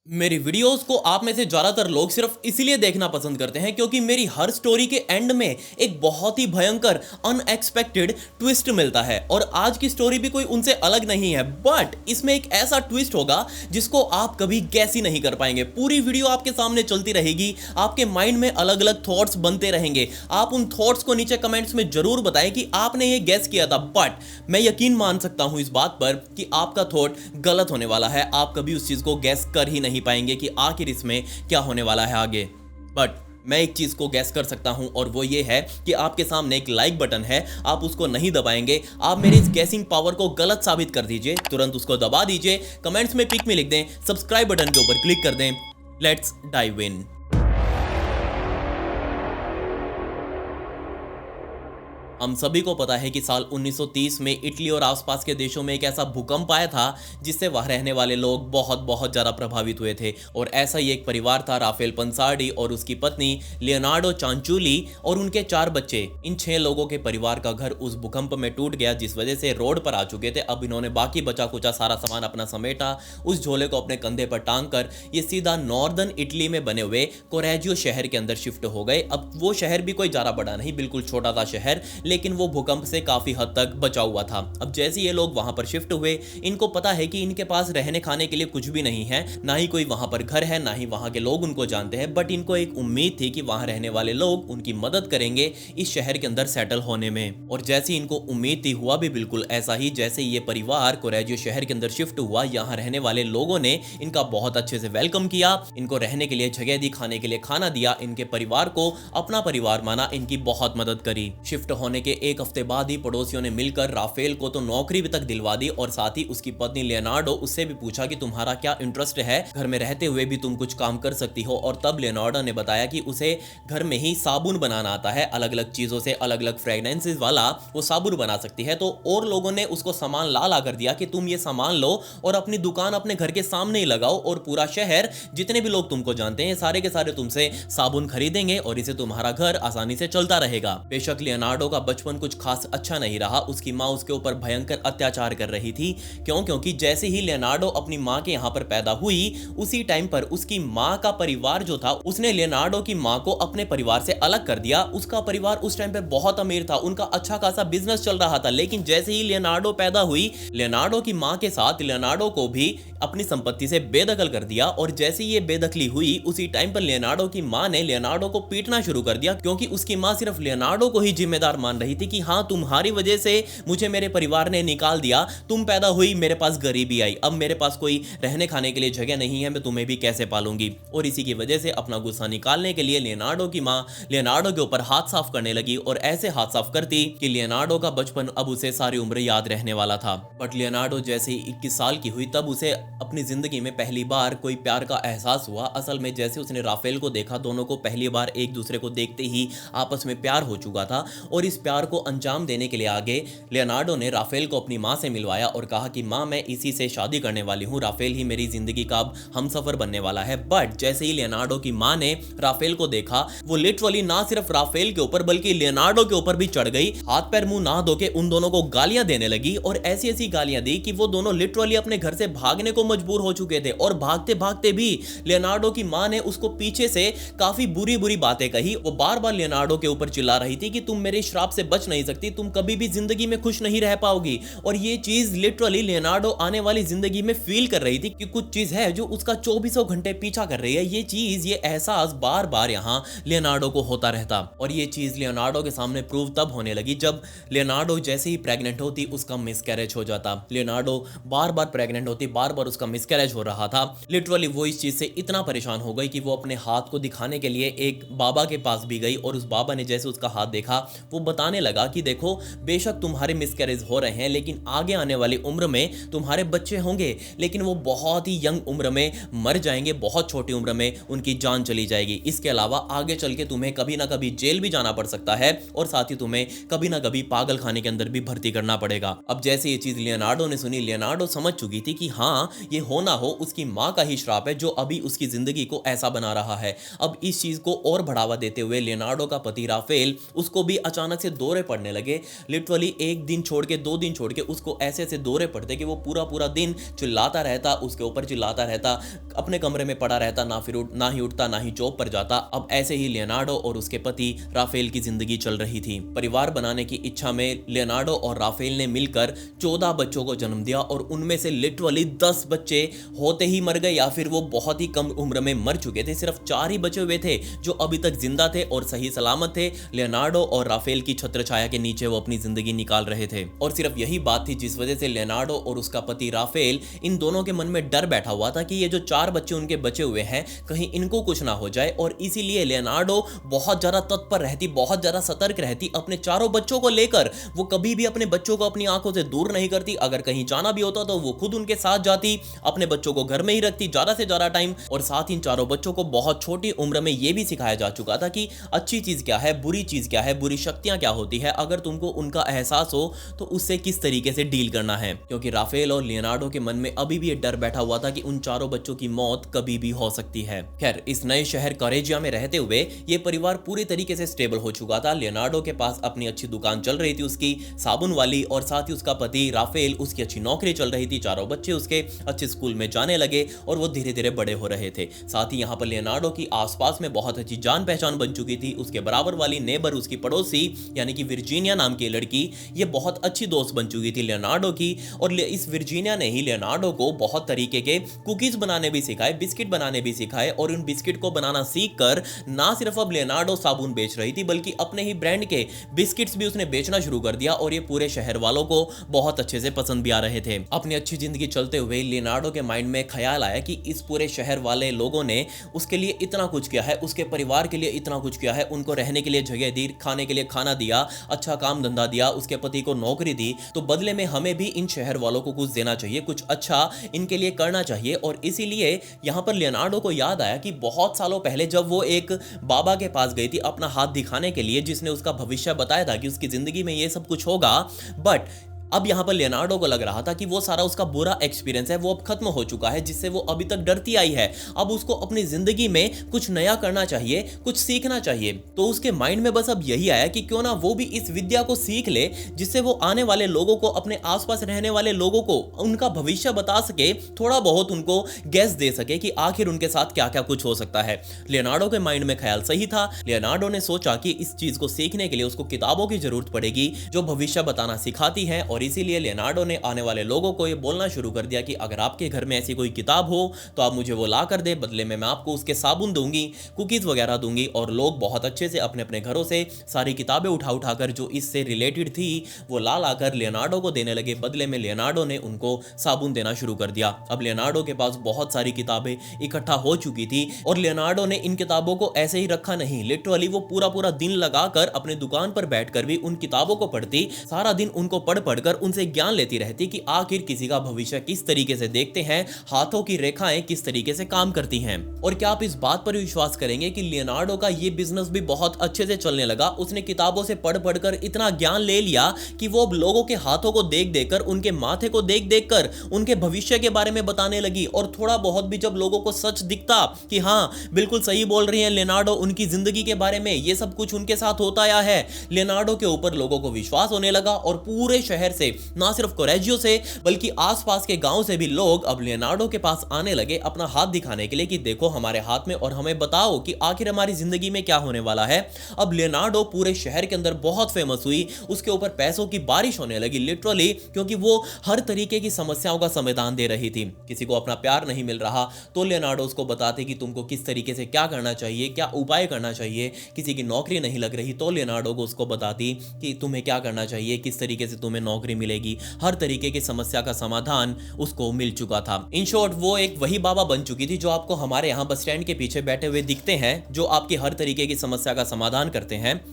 मेरी वीडियोस को आप में से ज़्यादातर लोग सिर्फ इसीलिए देखना पसंद करते हैं क्योंकि मेरी हर स्टोरी के एंड में एक बहुत ही भयंकर अनएक्सपेक्टेड ट्विस्ट मिलता है। और आज की स्टोरी भी कोई उनसे अलग नहीं है, बट इसमें एक ऐसा ट्विस्ट होगा जिसको आप कभी गैस ही नहीं कर पाएंगे। पूरी वीडियो आपके सामने चलती रहेगी, आपके माइंड में अलग अलग थॉट्स बनते रहेंगे। आप उन थॉट्स को नीचे कमेंट्स में जरूर बताएं कि आपने ये गैस किया था, बट मैं यकीन मान सकता हूं इस बात पर कि आपका थॉट गलत होने वाला है। आप कभी उस चीज़ को गैस कर ही नहीं पाएंगे कि आखिर इसमें क्या होने वाला है आगे। बट मैं एक चीज को गैस कर सकता हूं और वो ये है कि आपके सामने एक लाइक बटन है, आप उसको नहीं दबाएंगे। आप मेरी इस गैसिंग पावर को गलत साबित कर दीजिए, तुरंत उसको दबा दीजिए, कमेंट्स में पिक में लिख दें, सब्सक्राइब बटन के ऊपर क्लिक कर दें। Let's dive in. हम सभी को पता है कि साल 1930 में इटली और आसपास के देशों में एक ऐसा भूकंप आया था जिससे वहां रहने वाले लोग बहुत बहुत ज़्यादा प्रभावित हुए थे। और ऐसा ही एक परिवार था, राफेल पंसार्डी और उसकी पत्नी लियोनार्डो चांचुली और उनके 4 बच्चे। इन 6 लोगों के परिवार का घर उस भूकंप में टूट गया, जिस वजह से रोड पर आ चुके थे। अब इन्होंने बाकी बचा कुचा सारा सामान अपना समेटा, उस झोले को अपने कंधे पर टांग कर ये सीधा नॉर्दर्न इटली में बने हुए कोरेजियो शहर के अंदर शिफ्ट हो गए। अब वो शहर भी कोई ज़्यादा बड़ा नहीं, बिल्कुल छोटा सा शहर, लेकिन वो भूकंप से काफी हद तक बचा हुआ था। अब जैसे ये लोग वहां पर शिफ्ट हुए, इनको पता है कि इनके पास रहने खाने के लिए कुछ भी नहीं है, ना ही कोई वहां पर घर है, ना ही वहां के लोग उनको जानते हैं। बट इनको एक उम्मीद थी कि वहां रहने वाले लोग उनकी मदद करेंगे इस शहर के अंदर सेटल होने में। और जैसी इनको उम्मीद थी, हुआ भी बिल्कुल ऐसा ही। जैसे ये परिवार कोरेजियो शहर के अंदर शिफ्ट हुआ, यहाँ रहने वाले लोगों ने इनका बहुत अच्छे से वेलकम किया, इनको रहने के लिए जगह दी, खाने के लिए खाना दिया, इनके परिवार को अपना परिवार माना, इनकी बहुत मदद करी। शिफ्ट होने के एक हफ्ते बाद ही पड़ोसियों ने मिलकर राफेल को तो नौकरी भी तक दिलवा दी, और साथ ही उसकी पत्नी लियोनार्डो, उससे भी पूछा कि तुम्हारा क्या इंटरेस्ट है, घर में रहते हुए भी तुम कुछ काम कर सकती हो। और तब लियोनार्डो ने बताया कि उसे घर में ही साबुन बनाना आता है, अलग अलग चीजों से अलग अलग फ्रेग्रेंसेस वाला वो साबुन बना सकती है। तो और लोगों ने उसको सामान ला कर दिया कि तुम ये सामान लो और अपनी दुकान अपने घर के सामने ही लगाओ, और पूरा शहर, जितने भी लोग तुमको जानते हैं, सारे के सारे तुमसे साबुन खरीदेंगे और इसे तुम्हारा घर आसानी से चलता रहेगा। बेशक लियोनार्डो का बचपन कुछ खास अच्छा नहीं रहा। उसकी माँ उसके ऊपर भयंकर अत्याचार कर रही थी। क्योंकि जैसे ही लियोनार्डो अपनी माँ के यहाँ पर पैदा हुई, उसी टाइम पर उसकी माँ का परिवार जो था, उसने लियोनार्डो की माँ को अपने परिवार से अलग कर दिया। उसका परिवार उस टाइम पर बहुत अमीर था, उनका अच्छा खासा बिजनेस चल रहा था। लेकिन जैसे ही लियोनार्डो पैदा हुई, लियोनार्डो की माँ के साथ लियोनार्डो को भी अपनी संपत्ति से बेदखल कर दिया। और जैसे ही ये बेदखली हुई, उसी टाइम पर लियोनार्डो की माँ ने लियोनार्डो को पीटना शुरू कर दिया, क्योंकि उसकी माँ सिर्फ लियोनार्डो को ही जिम्मेदार मान रही थी कि हाँ, तुम्हारी वजह से मुझे मेरे परिवार ने निकाल दिया, तुम पैदा हुई, मेरे पास गरीबी आई, अब मेरे पास कोई रहने खाने के लिए जगह नहीं है, मैं तुम्हें भी कैसे पालूंगी। और इसी की वजह से अपना गुस्सा निकालने के लिए लियोनार्डो की माँ लियोनार्डो के ऊपर हाथ साफ करने लगी, और ऐसे हाथ साफ करती कि लियोनार्डो का बचपन अब उसे सारी उम्र याद रहने वाला था। बट लियोनार्डो जैसे ही 21 साल की हुई, तब उसे अपनी जिंदगी में पहली बार कोई प्यार का एहसास हुआ। असल में जैसे उसने राफेल को देखा, दोनों को पहली बार एक दूसरे को देखते ही आपस में प्यार हो चुका था। और इस प्यार को अंजाम देने के लिए आगे लियोनार्डो ने राफेल को अपनी माँ से मिलवाया और कहा कि माँ, मैं इसी से शादी करने वाली हूँ, राफेल ही मेरी जिंदगी का अब हमसफर बनने वाला है। बट जैसे ही लियोनार्डो की माँ ने राफेल को देखा, वो लिटरली ना सिर्फ राफेल के ऊपर बल्कि लियोनार्डो के ऊपर भी चढ़ गई, हाथ पैर मुंह ना धो के उन दोनों को गालियां देने लगी। और ऐसी ऐसी गालियां दी कि वो दोनों लिटरली अपने घर से भागने को मजबूर हो चुके थे। और भागते भागते भी लियोनार्डो की माँ ने उसको पीछे से काफी बुरी बुरी बातें कही। वो बार बार लियोनार्डो के ऊपर चिल्ला रही थी कि तुम मेरे श्राप से बच नहीं सकती, तुम कभी भी जिंदगी में खुश नहीं रह पाओगी। और ये चीज लिटरली लियोनार्डो आने वाली जिंदगी में फील कर रही थी कि कुछ चीज है जो उसका 24 घंटे पीछा कर रही है। ये चीज, ये एहसास बार बार यहाँ लियोनार्डो को होता रहता। और ये चीज लियोनार्डो के सामने प्रूव तब होने लगी जब लियोनार्डो जैसे ही प्रेग्नेंट होती, उसका मिसकैरेज हो जाता। लियोनार्डो बार बार प्रेग्नेंट होती, बार बार उसका मिसकैरेज हो रहा था। लिटरली वो इस चीज से इतना परेशान हो गई कि वो अपने हाथ को दिखाने के लिए एक बाबा के पास भी गई, और उस बाबा ने जैसे उसका हाथ देखा, वो बताने लगा कि देखो, बेशक तुम्हारे मिसकैरेज हो रहे हैं, लेकिन आगे आने वाली उम्र में तुम्हारे बच्चे होंगे, लेकिन वो बहुत ही यंग उम्र में मर जाएंगे, बहुत छोटी उम्र में उनकी जान चली जाएगी। इसके अलावा आगे चल के तुम्हें कभी ना कभी जेल भी जाना पड़ सकता है, और साथ ही तुम्हें कभी ना कभी पागल खाने के अंदर भी भर्ती करना पड़ेगा। अब जैसे ये चीज लियोनार्डो ने सुनी, लियोनार्डो समझ चुकी थी कि हाँ, ये हो ना हो उसकी माँ का ही श्राप है जो अभी उसकी जिंदगी को ऐसा बना रहा है। अब इस चीज को और बढ़ावा देते हुए लियोनार्डो का पति राफेल उसको भी अचानक से दौरे पड़ने लगे। लिटरली एक दिन छोड़ के 2 दिन छोड़ के उसको ऐसे ऐसे दौरे पड़ते कि वो पूरा पूरा दिन चिल्लाता रहता, उसके ऊपर चिल्लाता रहता, अपने कमरे में पड़ा रहता, ना ही उठता ना ही जॉब पर जाता। अब ऐसे ही लियोनार्डो और उसके पति राफेल की जिंदगी चल रही थी। परिवार बनाने की इच्छा में लियोनार्डो और राफेल ने मिलकर 14 बच्चों को जन्म दिया और उनमें से लिटरली 10 बच्चे होते ही मर गए या फिर वो बहुत ही कम उम्र में मर चुके थे। सिर्फ 4 ही बचे हुए थे जो अभी तक जिंदा थे और सही सलामत थे। लियोनार्डो और राफेल की छत्र छाया के नीचे वो अपनी जिंदगी निकाल रहे थे और सिर्फ यही बात थी जिस वजह से लियोनार्डो और उसका पति राफेल, इन दोनों के मन में डर बैठा हुआ था कि ये जो 4 बच्चे उनके बचे हुए हैं कहीं इनको कुछ ना हो जाए। और इसीलिए लियोनार्डो बहुत ज्यादा तत्पर रहती, बहुत ज्यादा सतर्क रहती अपने चारों बच्चों को लेकर। वो कभी भी अपने बच्चों को अपनी आंखों से दूर नहीं करती। अगर कहीं जाना भी होता तो वो खुद उनके साथ जाती, अपने बच्चों को घर में ही रखती ज्यादा से ज्यादा टाइम। और साथ ही इन चारों बच्चों को बहुत छोटी उम्र में यह भी सिखाया जा चुका था कि अच्छी चीज क्या है, बुरी चीज क्या है, बुरी शक्तियां क्या होती है। अगर तुमको उनका एहसास हो तो उससे किस तरीके से डील करना है, क्योंकि राफेल और लियोनार्डो के मन में अभी भी ये डर बैठा हुआ था कि उन चारों बच्चों की मौत कभी भी हो सकती है। खैर, इस नए शहर करेजिया में रहते हुए ये परिवार पूरी तरीके से स्टेबल हो चुका था। लियोनार्डो के पास अपनी अच्छी दुकान चल रही थी उसकी, साबुन वाली, और साथ ही उसका पति राफेल, उसकी अच्छी नौकरी चल रही थी। चारों बच्चे उसके अच्छे स्कूल में जाने लगे और वो धीरे धीरे बड़े हो रहे थे। साथ ही यहाँ पर लियोनार्डो की आसपास में बहुत अच्छी जान पहचान बन चुकी थी। उसके बराबर वाली नेबर, उसकी पड़ोसी यानी कि वर्जीनिया नाम की लड़की, ये बहुत अच्छी दोस्त बन चुकी थी लियोनार्डो की। और इस वर्जीनिया ने ही लियोनार्डो को बहुत तरीके के कुकीज बनाने भी सिखाए, बिस्किट बनाने भी सिखाए। और उन बिस्किट को बनाना सीखकर ना सिर्फ अब लियोनार्डो साबुन बेच रही थी बल्कि अपने ही ब्रांड के बिस्किट्स भी उसने बेचना शुरू कर दिया। और ये पूरे शहर वालों को बहुत अच्छे से पसंद भी आ रहे थे। अपनी अच्छी जिंदगी चलते हुए लियोनार्डो के माइंड में ख्याल आया कि इस पूरे शहर वाले लोगों ने उसके लिए इतना कुछ किया है, उसके परिवार के लिए इतना कुछ किया है, उनको रहने के लिए जगह दी, खाने के लिए खाना दिया, अच्छा काम धंधा दिया, उसके पति को नौकरी दी, तो बदले में हमें भी इन शहर वालों को कुछ देना चाहिए, कुछ अच्छा इनके लिए करना चाहिए। और इसीलिए यहां पर लियोनार्डो को याद आया कि बहुत सालों पहले जब वो एक बाबा के पास गई थी अपना हाथ दिखाने के लिए, जिसने उसका भविष्य बताया था कि उसकी जिंदगी में ये सब कुछ होगा, बट अब यहां पर लियोनार्डो को लग रहा था कि वो सारा उसका बुरा एक्सपीरियंस है वो अब खत्म हो चुका है, जिससे वो अभी तक डरती आई है। अब उसको अपनी जिंदगी में कुछ नया करना चाहिए, कुछ सीखना चाहिए। तो उसके माइंड में बस अब यही आया कि क्यों ना वो भी इस विद्या को सीख ले, जिससे वो आने वाले लोगों को, अपने आसपास रहने वाले लोगों को उनका भविष्य बता सके, थोड़ा बहुत उनको गैस दे सके कि आखिर उनके साथ क्या क्या कुछ हो सकता है। लियोनार्डो के माइंड में ख्याल सही था। लियोनार्डो ने सोचा कि इस चीज को सीखने के लिए उसको किताबों की जरूरत पड़ेगी जो भविष्य बताना सिखाती है। और इसीलिए लियोनार्डो ने आने वाले लोगों को यह बोलना शुरू कर दिया कि अगर आपके घर में ऐसी कोई किताब हो तो आप मुझे वो ला कर दे, बदले में मैं आपको उसके साबुन दूंगी, कुकीज वगैरह दूंगी। और लोग बहुत अच्छे से अपने अपने घरों से सारी किताबें उठा उठाकर जो इससे रिलेटेड थी वो ला लाकर लियोनार्डो को देने लगे। बदले में लियोनार्डो ने उनको साबुन देना शुरू कर दिया। अब लियोनार्डो के पास बहुत सारी किताबें इकट्ठा हो चुकी थी और लियोनार्डो ने इन किताबों को ऐसे ही रखा नहीं, लिटरली वो पूरा पूरा दिन लगाकर अपने दुकान पर बैठकर भी उन किताबों को पढ़ती, सारा दिन उनको पढ़ पढ़कर उनसे ज्ञान लेती रहती कि आखिर किसी का भविष्य किस तरीके से देखते हैं, हाथों की रेखाएं किस तरीके से काम करती हैं। और क्या आप इस बात पर विश्वास करेंगे कि लियोनार्डो का ये बिजनेस भी बहुत अच्छे से चलने लगा। उसने किताबों से पढ़ पढ़कर इतना ज्ञान ले लिया कि वो लोगों के हाथों को देख देखकर, उनके माथे को देख देखकर उनके भविष्य के बारे में बताने लगी। और थोड़ा बहुत भी जब लोगों को सच दिखता कि हाँ बिल्कुल सही बोल रही है लियोनार्डो, उनकी जिंदगी के बारे में ये सब कुछ उनके साथ होता आया है, लियोनार्डो के ऊपर लोगों को विश्वास होने लगा। और पूरे शहर से, ना सिर्फ कोरेजियो से बल्कि आसपास के गांव से भी लोग अब लियोनार्डो के पास आने लगे अपना हाथ दिखाने के लिए कि देखो हमारे हाथ में और हमें बताओ कि आखिर हमारी जिंदगी में क्या होने वाला है। अब लियोनार्डो पूरे शहर के अंदर बहुत फेमस हुई, उसके ऊपर पैसों की बारिश होने लगी लिटरली, क्योंकि वो हर तरीके की समस्याओं का समाधान दे रही थी। किसी को अपना प्यार नहीं मिल रहा तो लियोनार्डो उसको बताते कि तुमको किस तरीके से क्या करना चाहिए, क्या उपाय करना चाहिए। किसी की नौकरी नहीं लग रही तो लियोनार्डो को उसको बताती कि तुम्हें क्या करना चाहिए, किस तरीके से तुम्हें नौकरी मिलेगी। हर तरीके की समस्या का समाधान उसको मिल चुका था। इन शॉर्ट वो एक वही बाबा बन चुकी थी जो आपको हमारे यहाँ बस स्टैंड के पीछे बैठे हुए दिखते हैं, जो आपकी हर तरीके की समस्या का समाधान करते हैं,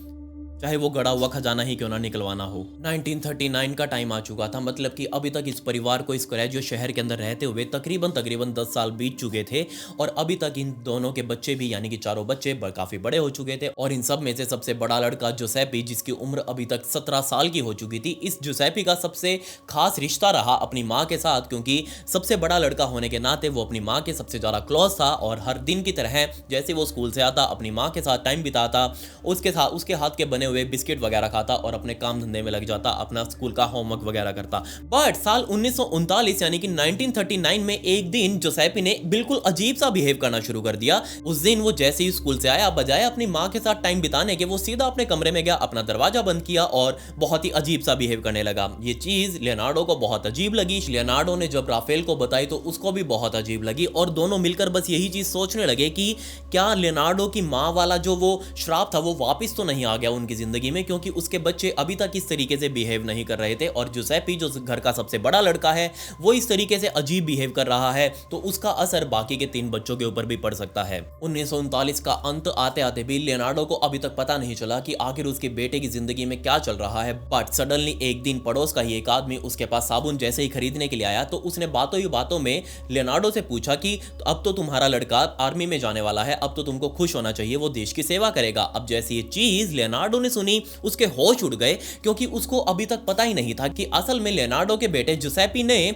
चाहे वो गड़ा हुआ खजाना ही क्यों ना निकलवाना हो। 1939 का टाइम आ चुका था, मतलब कि अभी तक इस परिवार को इस कोरेजियो शहर के अंदर रहते हुए तकरीबन 10 साल बीत चुके थे। और अभी तक इन दोनों के बच्चे भी, यानी कि चारों बच्चे काफी बड़े हो चुके थे। और इन सब में से सबसे बड़ा लड़का जोसेपी, जिसकी उम्र अभी तक 17 साल की हो चुकी थी, इस जोसेपी का सबसे खास रिश्ता रहा अपनी माँ के साथ, क्योंकि सबसे बड़ा लड़का होने के नाते वो अपनी माँ के सबसे ज्यादा क्लोज था। और हर दिन की तरह जैसे वो स्कूल से आता अपनी माँ के साथ टाइम बिताता, उसके हाथ के बने हुए बिस्किट वगैरह खाता और अपने काम धंधे में लग जाता, अपना स्कूल का होमवर्क वगैरह करता। बट साल 1939 यानी कि 1939 में एक दिन जोसेपी ने बिल्कुल अजीब सा बिहेव करना शुरू कर दिया। उस दिन वो जैसे ही स्कूल से आया, बजाय अपनी माँ के साथ टाइम बिताने के वो सीधा अपने कमरे में गया, अपना दरवाजा बंद किया और बहुत ही अजीब सा बिहेव करने लगा। ये चीज लियोनार्डो को बहुत अजीब लगी। लियोनार्डो ने जब राफेल को बताई तो उसको भी बहुत अजीब लगी और दोनों मिलकर बस यही चीज सोचने लगे कि क्या लियोनार्डो की माँ वाला जो वो श्राप था वो वापस तो नहीं आ गया उनकी जिंदगी में, क्योंकि उसके बच्चे अभी तक इस तरीके से बिहेव नहीं कर रहे थे और जोसेपी जो घर का सबसे बड़ा लड़का है वो इस तरीके से अजीब बिहेव कर रहा है, तो उसका असर बाकी के 3 बच्चों के ऊपर भी पड़ सकता है। 1939 का अंत आते आते भी लियोनार्डो को अभी तक पता नहीं चला कि आखिर उसके बेटे की जिंदगी में क्या चल रहा है। बट सडनली एक दिन पड़ोस का ही एक आदमी उसके पास साबुन जैसे ही खरीदने के लिए आया तो उसने बातों ही बातों में लियोनार्डो से पूछा कि अब तो तुम्हारा लड़का आर्मी में जाने वाला है, अब तो तुमको खुश होना चाहिए, वो देश की सेवा करेगा। अब जैसे ये चीज लियोनार्डो ने सुनी उसके होश उड़ गए, क्योंकि उसको अभी तक पता ही नहीं था कि असल में लियोनार्डो के बेटे जोसेपी ने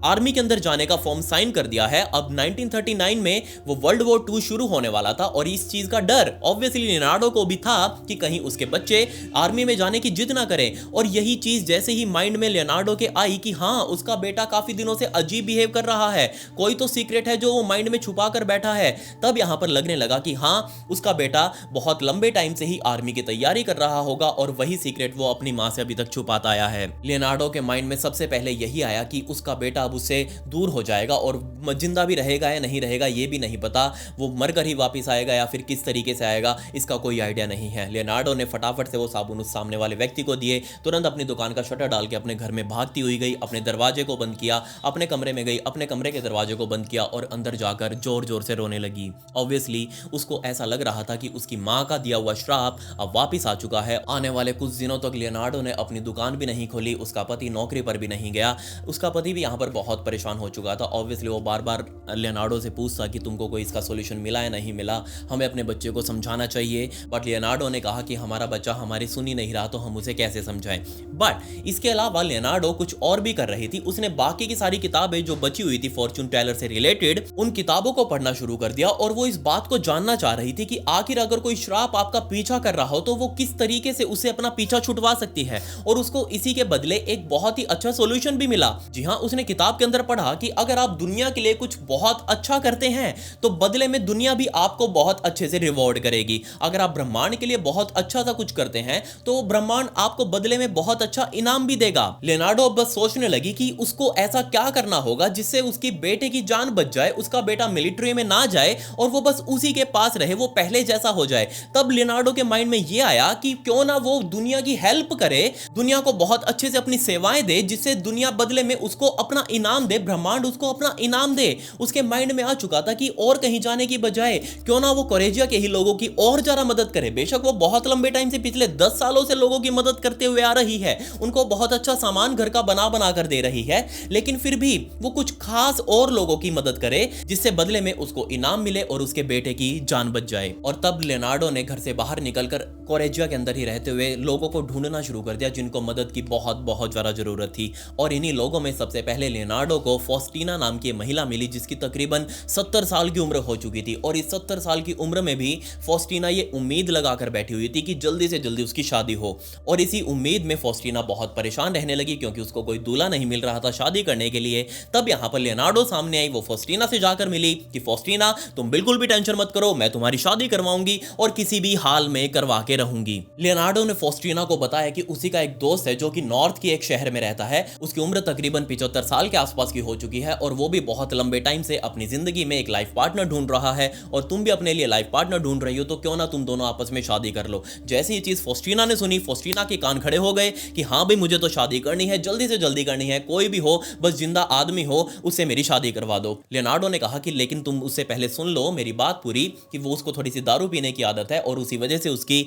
आर्मी के अंदर जाने का फॉर्म साइन कर दिया है। अब 1939 में वो वर्ल्ड वॉर 2 शुरू होने वाला था और इस चीज का डर ऑब्वियसली लियोनार्डो को भी था कि कहीं उसके बच्चे आर्मी में जाने की जिद ना करें। और यही चीज जैसे ही माइंड में लियोनार्डो के आई कि हाँ उसका बेटा काफी दिनों से अजीब बिहेव कर रहा है, कोई तो सीक्रेट है जो वो माइंड में छुपा कर बैठा है, तब यहां पर लगने लगा कि हाँ उसका बेटा बहुत लंबे टाइम से ही आर्मी की तैयारी कर रहा होगा और वही सीक्रेट वो अपनी मां से अभी तक छुपाता आया है। लियोनार्डो के माइंड में सबसे पहले यही आया कि उसका बेटा अब उससे दूर हो जाएगा और जिंदा भी रहेगा या नहीं रहेगा ये भी नहीं पता, वो मरकर ही वापस आएगा या फिर किस तरीके से आएगा इसका कोई आइडिया नहीं है। लियोनार्डो ने फटाफट से वो साबुन उस सामने वाले व्यक्ति को दिए, तुरंत अपनी दुकान का शटर डाल के अपने घर में भागती हुई गई, अपने दरवाजे को बंद किया, अपने कमरे में गई, अपने कमरे के दरवाजे को बंद किया और अंदर जाकर जोर जोर से रोने लगी। ऑब्वियसली उसको ऐसा लग रहा था कि उसकी माँ का दिया हुआ श्राप अब वापिस आ चुका है। आने वाले कुछ दिनों तक लियोनार्डो ने अपनी दुकान भी नहीं खोली, उसका पति नौकरी पर भी नहीं गया, उसका पति भी यहाँ पर बहुत परेशान हो चुका था। ऑब्वियसली वो बार बार लियोनार्डो से पूछता कि तुमको कोई इसका सॉल्यूशन मिला या नहीं मिला, हमें अपने बच्चे को समझाना चाहिए। बट लियोनार्डो ने कहा कि हमारा बच्चा हमारी सुन ही नहीं रहा तो हम उसे कैसे समझाएं। बट इसके अलावा लियोनार्डो कुछ और भी कर रही थी, उसने बाकी की सारी किताबें जो बची हुई थी फॉर्चून टेलर से रिलेटेड उन किताबों को पढ़ना शुरू कर दिया और वो इस बात को जानना चाह रही थी कि आखिर अगर कोई श्राप आपका पीछा कर रहा हो तो वो किस तरीके से उसे अपना पीछा छुटवा सकती है। और उसको इसी के बदले एक बहुत ही अच्छा सॉल्यूशन भी मिला। जी हाँ, उसने किताब के अंदर पढ़ा कि अगर आप दुनिया के लिए कुछ बहुत अच्छा करते हैं तो बदले में दुनिया भी आपको बहुत अच्छे से रिवॉर्ड करेगी। अगर आप ब्रह्मांड के लिए बहुत अच्छा सा कुछ करते हैं तो ब्रह्मांड आपको बदले में बहुत अच्छा इनाम भी देगा। लियोनार्डो बस सोचने लगी कि उसको ऐसा क्या करना होगा जिससे उसकी बेटे की जान बच जाए, उसका बेटा मिलिट्री में ना जाए और वो बस उसी के पास रहे, वो पहले जैसा हो जाए। तब लियोनार्डो के माइंड में ये आया कि क्यों ना वो दुनिया की हेल्प करे, दुनिया को बहुत अच्छे से अपनी सेवाएं दे, जिससे दुनिया बदले में उसको अपना इनाम दे, ब्रह्मांड उसको अपना इनाम दे। उसके माइंड में आ चुका था कि और कहीं जाने की बजाय क्यों ना वो कोरेजिया के ही लोगों की और ज्यादा मदद करे। बेशक वो बहुत लंबे टाइम से पिछले 10 सालों से लोगों की मदद करते हुए आ रही है, उनको बहुत अच्छा सामान घर का बना कर दे रही है, लेकिन फिर भी वो कुछ खास और लोगों की मदद करे जिससे बदले में उसको इनाम मिले और उसके बेटे की जान बच जाए। और तब लियोनार्डो ने घर से बाहर निकलकर कोरेजिया के अंदर ही रहते हुए लोगों को ढूंढना शुरू कर दिया जिनको मदद की बहुत ज्यादा जरूरत थी। और इन्हीं लोगों में सबसे पहले लियोनार्डो को फॉस्टीना नाम की महिला मिली जिसकी तकरीबन 70 साल की उम्र हो चुकी थी। और इस 70 साल की उम्र में भी फॉस्टीना ये उम्मीद लगाकर बैठी हुई थी कि जल्दी से जल्दी उसकी शादी हो। और इसी उम्मीद में फॉस्टीना बहुत परेशान रहने लगी क्योंकि उसको कोई दूल्हा नहीं मिल रहा था शादी करने के लिए। तब यहाँ पर लियोनार्डो सामने आई, वो फॉस्टीना से जाकर मिली कि फॉस्टीना तुम बिल्कुल भी टेंशन मत करो, मैं तुम्हारी शादी करवाऊंगी और किसी भी हाल में करवा के रहूंगी। लियोनार्डो ने फॉस्टीना को बताया कि उसी का एक दोस्त है जो कि नॉर्थ की एक शहर में रहता है, उसकी उम्र तकरीबन 75 साल के आसपास की हो चुकी है और वो भी बहुत लंबे टाइम से अपनी जिंदगी में एक लाइफ पार्टनर ढूंढ रहा है और तुम भी अपने लिए लाइफ पार्टनर ढूंढ रही हो, तो क्यों ना तुम दोनों आपस में शादी कर लो। जैसे ये चीज फॉस्टीना ने सुनी, फॉस्टीना के कान खड़े हो गए कि हाँ भाई मुझे तो शादी करनी है, जल्दी से जल्दी करनी है, कोई भी हो बस जिंदा आदमी हो उससे मेरी शादी करवा दो। लियोनार्डो ने कहा कि लेकिन तुम उससे पहले सुन लो मेरी बात पूरी, कि वो उसको थोड़ी सी दारू पीने की आदत है और उसी वजह से उसकी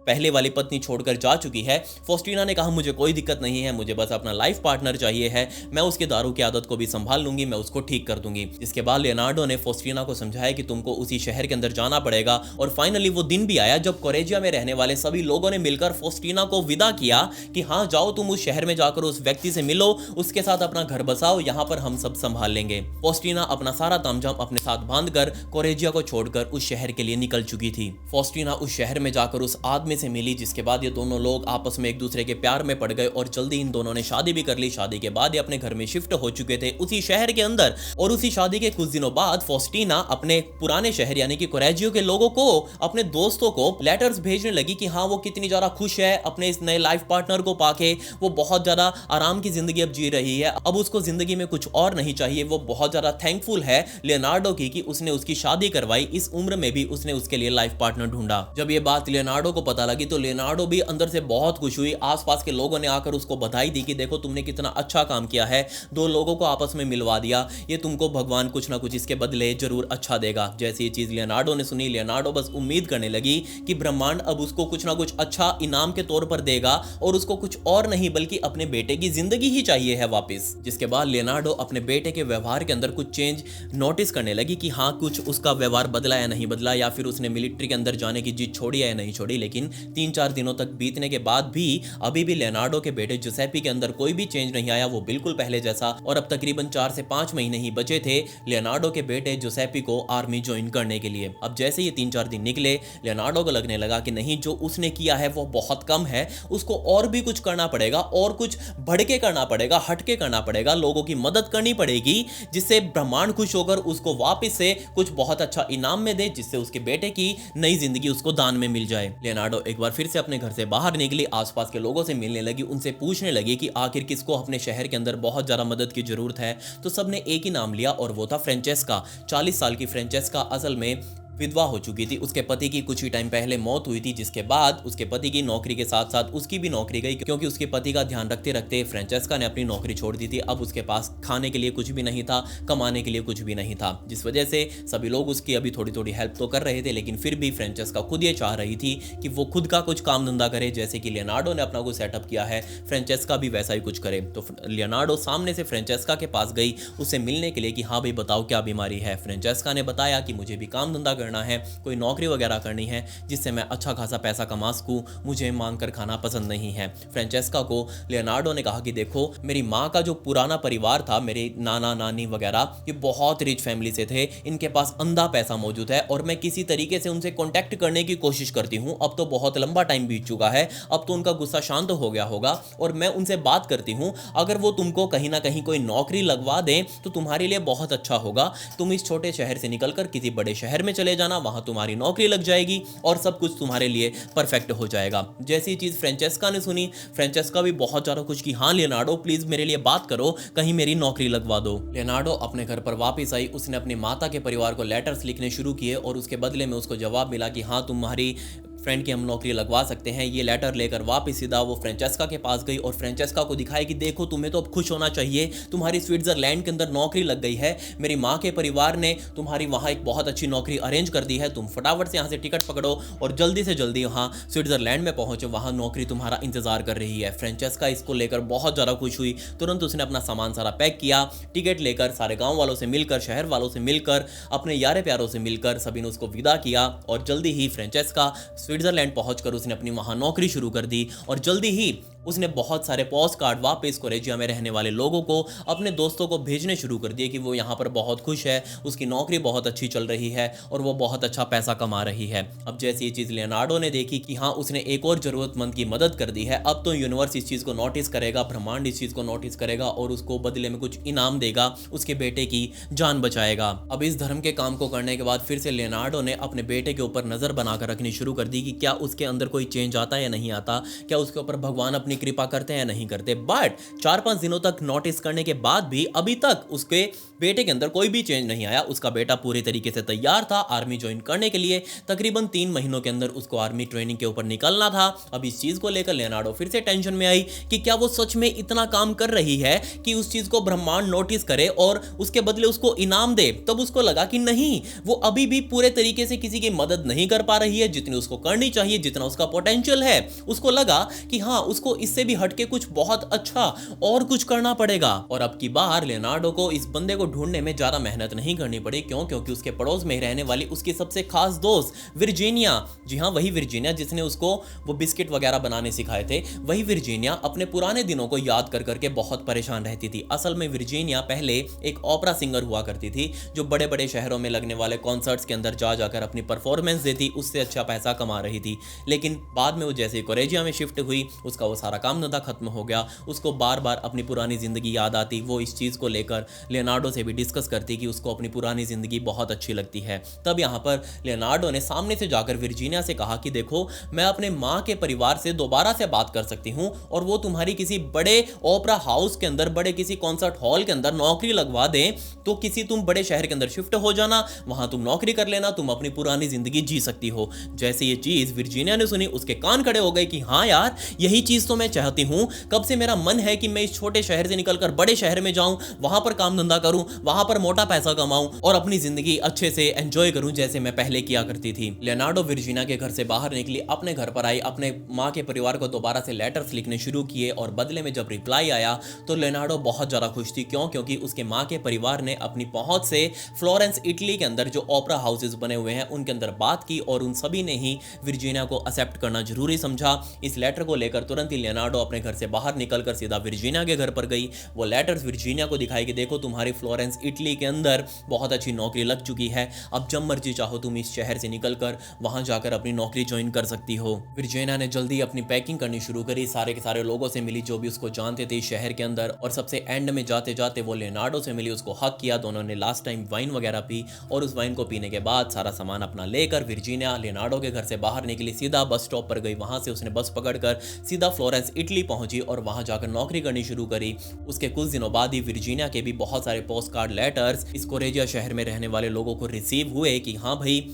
पहले वाली पत्नी छोड़कर जा चुकी है। फॉस्टीना ने कहा मुझे कोई दिक्कत नहीं है, मुझे बस अपना लाइफ पार्टनर चाहिए है, मैं उसके दारू की आदत को भी संभाल लूंगी, मैं उसको ठीक कर दूंगी। इसके बाद लियोनार्डो ने फॉस्टीना को समझाया कि तुमको उसी शहर के अंदर जाना पड़ेगा। और फाइनली वो दिन भी आया जब कोरेजिया में रहने वाले सभी लोगों ने मिलकर फॉस्टीना को विदा किया कि हाँ जाओ तुम उस शहर में जाकर उस व्यक्ति से मिलो, उसके साथ अपना घर बसाओ, यहाँ पर हम सब संभाल लेंगे। फॉस्टीना अपना सारा तामझाम अपने साथ बांधकर कोरेजिया को छोड़कर उस शहर के लिए निकल चुकी थी। फॉस्टीना उस शहर में जाकर उस आदमी देखने से मिली, जिसके बाद ये दोनों लोग आपस में एक दूसरे के प्यार में पड़ गए और जल्दी इन दोनों ने शादी भी कर ली। शादी के बाद ये अपने घर में शिफ्ट हो चुके थे उसी शहर के अंदर, और उसी शादी के कुछ दिनों बाद फॉस्टीना अपने पुराने शहर यानी कि कोरेजियो के लोगों को, अपने दोस्तों को लेटर्स भेजने लगी कि हाँ वो कितनी ज्यादा खुश है अपने इस नए लाइफ पार्टनर को पाके, वो बहुत ज्यादा आराम की जिंदगी अब जी रही है, अब उसको जिंदगी में कुछ और नहीं चाहिए। वो बहुत ज्यादा थैंकफुल है लियोनार्डो की कि उसने उसकी शादी करवाई, इस उम्र में भी उसने उसके लिए लाइफ पार्टनर ढूंढा। जब ये बात लियोनार्डो को पता लगी तो लियोनार्डो भी अंदर से बहुत खुश हुई। आसपास के लोगों ने आकर उसको बधाई दी कि देखो तुमने कितना अच्छा काम किया है, दो लोगों को आपस में मिलवा दिया, ये तुमको भगवान कुछ ना कुछ इसके बदले जरूर अच्छा देगा। जैसे ये चीज लियोनार्डो ने सुनी, लियोनार्डो बस उम्मीद करने लगी कि ब्रह्मांड अब उसको कुछ ना कुछ अच्छा इनाम के तौर पर देगा, और उसको कुछ और नहीं बल्कि अपने बेटे की जिंदगी ही चाहिए है वापस। जिसके बाद लियोनार्डो अपने बेटे के व्यवहार के अंदर कुछ चेंज नोटिस करने लगी कि हाँ कुछ उसका व्यवहार बदला या नहीं बदला, या फिर उसने मिलिट्री के अंदर जाने की जिद छोड़ी है या नहीं छोड़ी। लेकिन 3-4 दिनों तक बीतने के बाद भी अभी भी लियोनार्डो के बेटे जुसेप्पी के अंदर कोई भी चेंज नहीं आया, वो बिल्कुल पहले जैसा। और अब तकरीबन 4 से 5 महीने ही बचे थे लियोनार्डो के बेटे जुसेप्पी को आर्मी ज्वाइन करने के लिए। अब जैसे ये 3-4 दिन निकले, लियोनार्डो को लगने लगा कि नहीं, जो उसने किया है वो बहुत कम है, उसको और भी कुछ करना पड़ेगा, और कुछ बढ़ के करना पड़ेगा, हट के करना पड़ेगा, लोगों की मदद करनी पड़ेगी, जिससे ब्रह्मांड खुश होकर उसको वापस से कुछ बहुत अच्छा इनाम में दे, जिससे उसके बेटे की नई जिंदगी उसको दान में मिल जाए। लियोनार्डो एक बार फिर से अपने घर से बाहर निकली, आसपास के लोगों से मिलने लगी, उनसे पूछने लगी कि आखिर किसको अपने शहर के अंदर बहुत ज्यादा मदद की जरूरत है। तो सबने एक ही नाम लिया और वो था फ्रेंचेस्का। 40 साल की फ्रेंचेस्का असल में विधवा हो चुकी थी। उसके पति की कुछ ही टाइम पहले मौत हुई थी, जिसके बाद उसके पति की नौकरी के साथ साथ उसकी भी नौकरी गई, क्योंकि उसके पति का ध्यान रखते रखते फ्रेंचेस्का ने अपनी नौकरी छोड़ दी थी। अब उसके पास खाने के लिए कुछ भी नहीं था, कमाने के लिए कुछ भी नहीं था, जिस वजह से सभी लोग उसकी अभी थोड़ी थोड़ी हेल्प तो कर रहे थे, लेकिन फिर भी फ्रेंचेस्का खुद ये चाह रही थी कि वो खुद का कुछ काम धंधा करे, जैसे कि लियोनार्डो ने अपना कुछ सेटअप किया है, फ्रेंचेस्का भी वैसा ही कुछ करे। तो लियोनार्डो सामने से फ्रेंचेस्का के पास गई उससे मिलने के लिए कि हाँ भाई बताओ क्या बीमारी है। फ्रेंचेस्का ने बताया कि मुझे भी काम धंधा करना है, कोई नौकरी वगैरह करनी है जिससे मैं अच्छा खासा पैसा कमा सकूं, मुझे मांग कर खाना पसंद नहीं है। फ्रेंचेस्का को लियोनार्डो ने कहा कि देखो मेरी माँ का जो पुराना परिवार था, मेरे नाना नानी वगैरह, ये बहुत रिच फैमिली से थे, इनके पास अंधा पैसा मौजूद है और मैं किसी तरीके से उनसे कॉन्टैक्ट करने की कोशिश करती हूँ। अब तो बहुत लंबा टाइम बीत चुका है, अब तो उनका गुस्सा शांत हो गया होगा और मैं उनसे बात करती हूँ, अगर वो तुमको कहीं ना कहीं कोई नौकरी लगवा दें तो तुम्हारे लिए बहुत अच्छा होगा। तुम इस छोटे शहर से निकलकर किसी बड़े शहर में चले जाना, वहां तुम्हारी नौकरी लग जाएगी और सब कुछ तुम्हारे लिए परफेक्ट हो जाएगा। जैसी चीज फ्रेंचेस्का ने सुनी, फ्रेंचेस्का भी बहुत ज्यादा खुश की, हाँ लियोनार्डो प्लीज मेरे लिए बात करो, कहीं मेरी नौकरी लगवा दो। लियोनार्डो अपने घर पर वापस आई, उसने अपनी माता के परिवार को लेटर्स लिखने शुरू किए और उसके बदले में उसको जवाब मिला कि हाँ तुम्हारी फ्रेंड की हम नौकरी लगवा सकते हैं। ये लेटर लेकर वापस सीधा वो फ्रेंचेस्का के पास गई और फ्रेंचेस्का को दिखाई कि देखो तुम्हें तो अब खुश होना चाहिए, तुम्हारी स्विट्जरलैंड के अंदर नौकरी लग गई है, मेरी माँ के परिवार ने तुम्हारी वहाँ एक बहुत अच्छी नौकरी अरेंज कर दी है, तुम फटाफट से यहाँ से टिकट पकड़ो और जल्दी से जल्दी वहाँ स्विट्जरलैंड में पहुँचो, वहाँ नौकरी तुम्हारा इंतजार कर रही है। फ्रेंचेस्का इसको लेकर बहुत ज़्यादा खुश हुई, तुरंत उसने अपना सामान सारा पैक किया, टिकट लेकर सारे गाँव वालों से मिलकर, शहर वालों से मिलकर, अपने यारे प्यारों से मिलकर सभी ने उसको विदा किया और जल्दी ही फ्रेंचेस्का स्विट्जरलैंड पहुंचकर उसने अपनी वहां नौकरी शुरू कर दी और जल्दी ही उसने बहुत सारे पोस्ट कार्ड वापस कोरेजिया में रहने वाले लोगों को, अपने दोस्तों को भेजने शुरू कर दिए कि वो यहाँ पर बहुत खुश है, उसकी नौकरी बहुत अच्छी चल रही है और वो बहुत अच्छा पैसा कमा रही है। अब जैसे ये चीज़ लियोनार्डो ने देखी कि हाँ उसने एक और ज़रूरतमंद की मदद कर दी है, अब तो यूनिवर्स इस चीज़ को नोटिस करेगा, ब्रह्मांड इस चीज़ को नोटिस करेगा और उसको बदले में कुछ इनाम देगा, उसके बेटे की जान बचाएगा। अब इस धर्म के काम को करने के बाद फिर से लियोनार्डो ने अपने बेटे के ऊपर नज़र बनाकर रखनी शुरू कर दी कि क्या उसके अंदर कोई चेंज आता है या नहीं आता, क्या उसके ऊपर भगवान अपनी कृपा करते हैं या नहीं करते। बट 4-5 दिनों तक नोटिस करने के बाद भी अभी तक उसके बेटे के अंदर कोई भी चेंज नहीं आया। उसका बेटा पूरी तरीके से तैयार था आर्मी ज्वाइन करने के लिए, तकरीबन 3 महीनों के अंदर उसको आर्मी ट्रेनिंग के ऊपर निकलना था। अब इस चीज को लेकर लियोनार्डो फिर से टेंशन में आई कि क्या वो सच में इतना काम कर रही है कि उस चीज को ब्रह्मांड नोटिस करे और उसके बदले उसको इनाम दे। तब उसको लगा कि नहीं, वो अभी भी पूरे तरीके से किसी की मदद नहीं कर पा रही है जितनी उसको करनी चाहिए, जितना उसका पोटेंशियल है। उसको लगा कि हाँ उसको इससे भी हटके कुछ बहुत अच्छा और कुछ करना पड़ेगा। और अब की बार लियोनार्डो को इस बंदे को ढूंढने में ज्यादा मेहनत नहीं करनी पड़ी। क्यों? क्योंकि उसके पड़ोस में ही रहने वाली उसकी सबसे खास दोस्त विर्जीनिया, जी हाँ वही विर्जीनिया जिसने उसको वो बिस्किट वगैरह बनाने सिखाए थे, वही विर्जीनिया अपने पुराने दिनों को याद कर करके बहुत परेशान रहती थी। असल में विर्जीनिया पहले एक ओपेरा सिंगर हुआ करती थी जो बड़े बड़े शहरों में लगने वाले कॉन्सर्ट्स के अंदर जा जाकर अपनी परफॉर्मेंस देती, उससे अच्छा पैसा कमा रही थी। लेकिन बाद में वो जैसे कोरेजिया में शिफ्ट हुई, उसका वो सारा काम धंधा खत्म हो गया, उसको बार बार अपनी पुरानी जिंदगी याद आती। वो इस चीज़ को लेकर लियोनार्डो से भी डिस्कस करती कि उसको अपनी पुरानी जिंदगी बहुत अच्छी लगती है। तब यहाँ पर लियोनार्डो ने सामने से जाकर विर्जीनिया से कहा कि देखो, मैं अपने माँ के परिवार से दोबारा से बात कर सकती हूँ और वो तुम्हारी किसी बड़े ओपेरा हाउस के अंदर, बड़े किसी कॉन्सर्ट हॉल के अंदर नौकरी लगवा दें, तो किसी तुम बड़े शहर के अंदर शिफ्ट हो जाना, वहां तुम नौकरी कर लेना, तुम अपनी पुरानी जिंदगी जी सकती हो। जैसे ये चीज विर्जीनिया ने सुनी, उसके कान खड़े हो गए कि हाँ यार, यही चीज तो मैं चाहती हूँ। कब से मेरा मन है कि मैं इस छोटे शहर से निकलकर बड़े शहर में जाऊं, वहां पर काम धंधा करूं, वहां पर मोटा पैसा कमाऊं और अपनी जिंदगी अच्छे से एंजॉय करूं जैसे मैं पहले किया करती थी। लियोनार्डो विर्जीनिया के घर से बाहर निकली, अपने घर पर आई, अपने माँ के परिवार को दोबारा से लेटर्स लिखने शुरू किए और बदले में जब रिप्लाई आया तो लियोनार्डो बहुत ज़्यादा खुश थी। क्यों? क्योंकि उसके माँ के परिवार ने अपनी पहुंच से फ्लोरेंस इटली के अंदर जो ओपेरा हाउसेस बने हुए हैं उनके अंदर बात की और उन सभी ने ही विर्जीनिया को एक्सेप्ट करना जरूरी समझा। इस लेटर को लेकर तुरंत ही लियोनार्डो अपने घर से बाहर निकलकर सीधा विर्जीनिया के घर पर गई। वो लेटर्स विर्जीनिया को दिखाई कि देखो, तुम्हारी फ्लोरेंस इटली के अंदर बहुत अच्छी नौकरी लग चुकी है, अब जब मर्जी चाहो तुम इस शहर से निकलकर वहां जाकर अपनी नौकरी ज्वाइन कर सकती हो। विर्जीनिया ने जल्दी अपनी पैकिंग करनी शुरू करी, सारे के सारे लोगों से मिली जो भी उसको जानते थे शहर के अंदर, और सबसे एंड में जाते जाते वो लियोनार्डो से मिली, उसको हक किया। दोनों ने लास्ट टाइम वाइन वगैरह पी और उस वाइन को पीने के बाद सारा सामान अपना लेकर विर्जीनिया लियोनार्डो के घर से बाहर निकली, सीधा बस स्टॉप पर गई। वहां से उसने बस पकड़कर सीधा फ्लोरेंस इटली पहुंची और वहां जाकर नौकरी करनी शुरू करी। उसके कुछ दिनों बाद ही विर्जीनिया के भी बहुत सारे पोस्ट कार्ड लेटर्स इस कोरेजिया शहर में रहने वाले लोगों को रिसीव हुए कि हाँ भाई,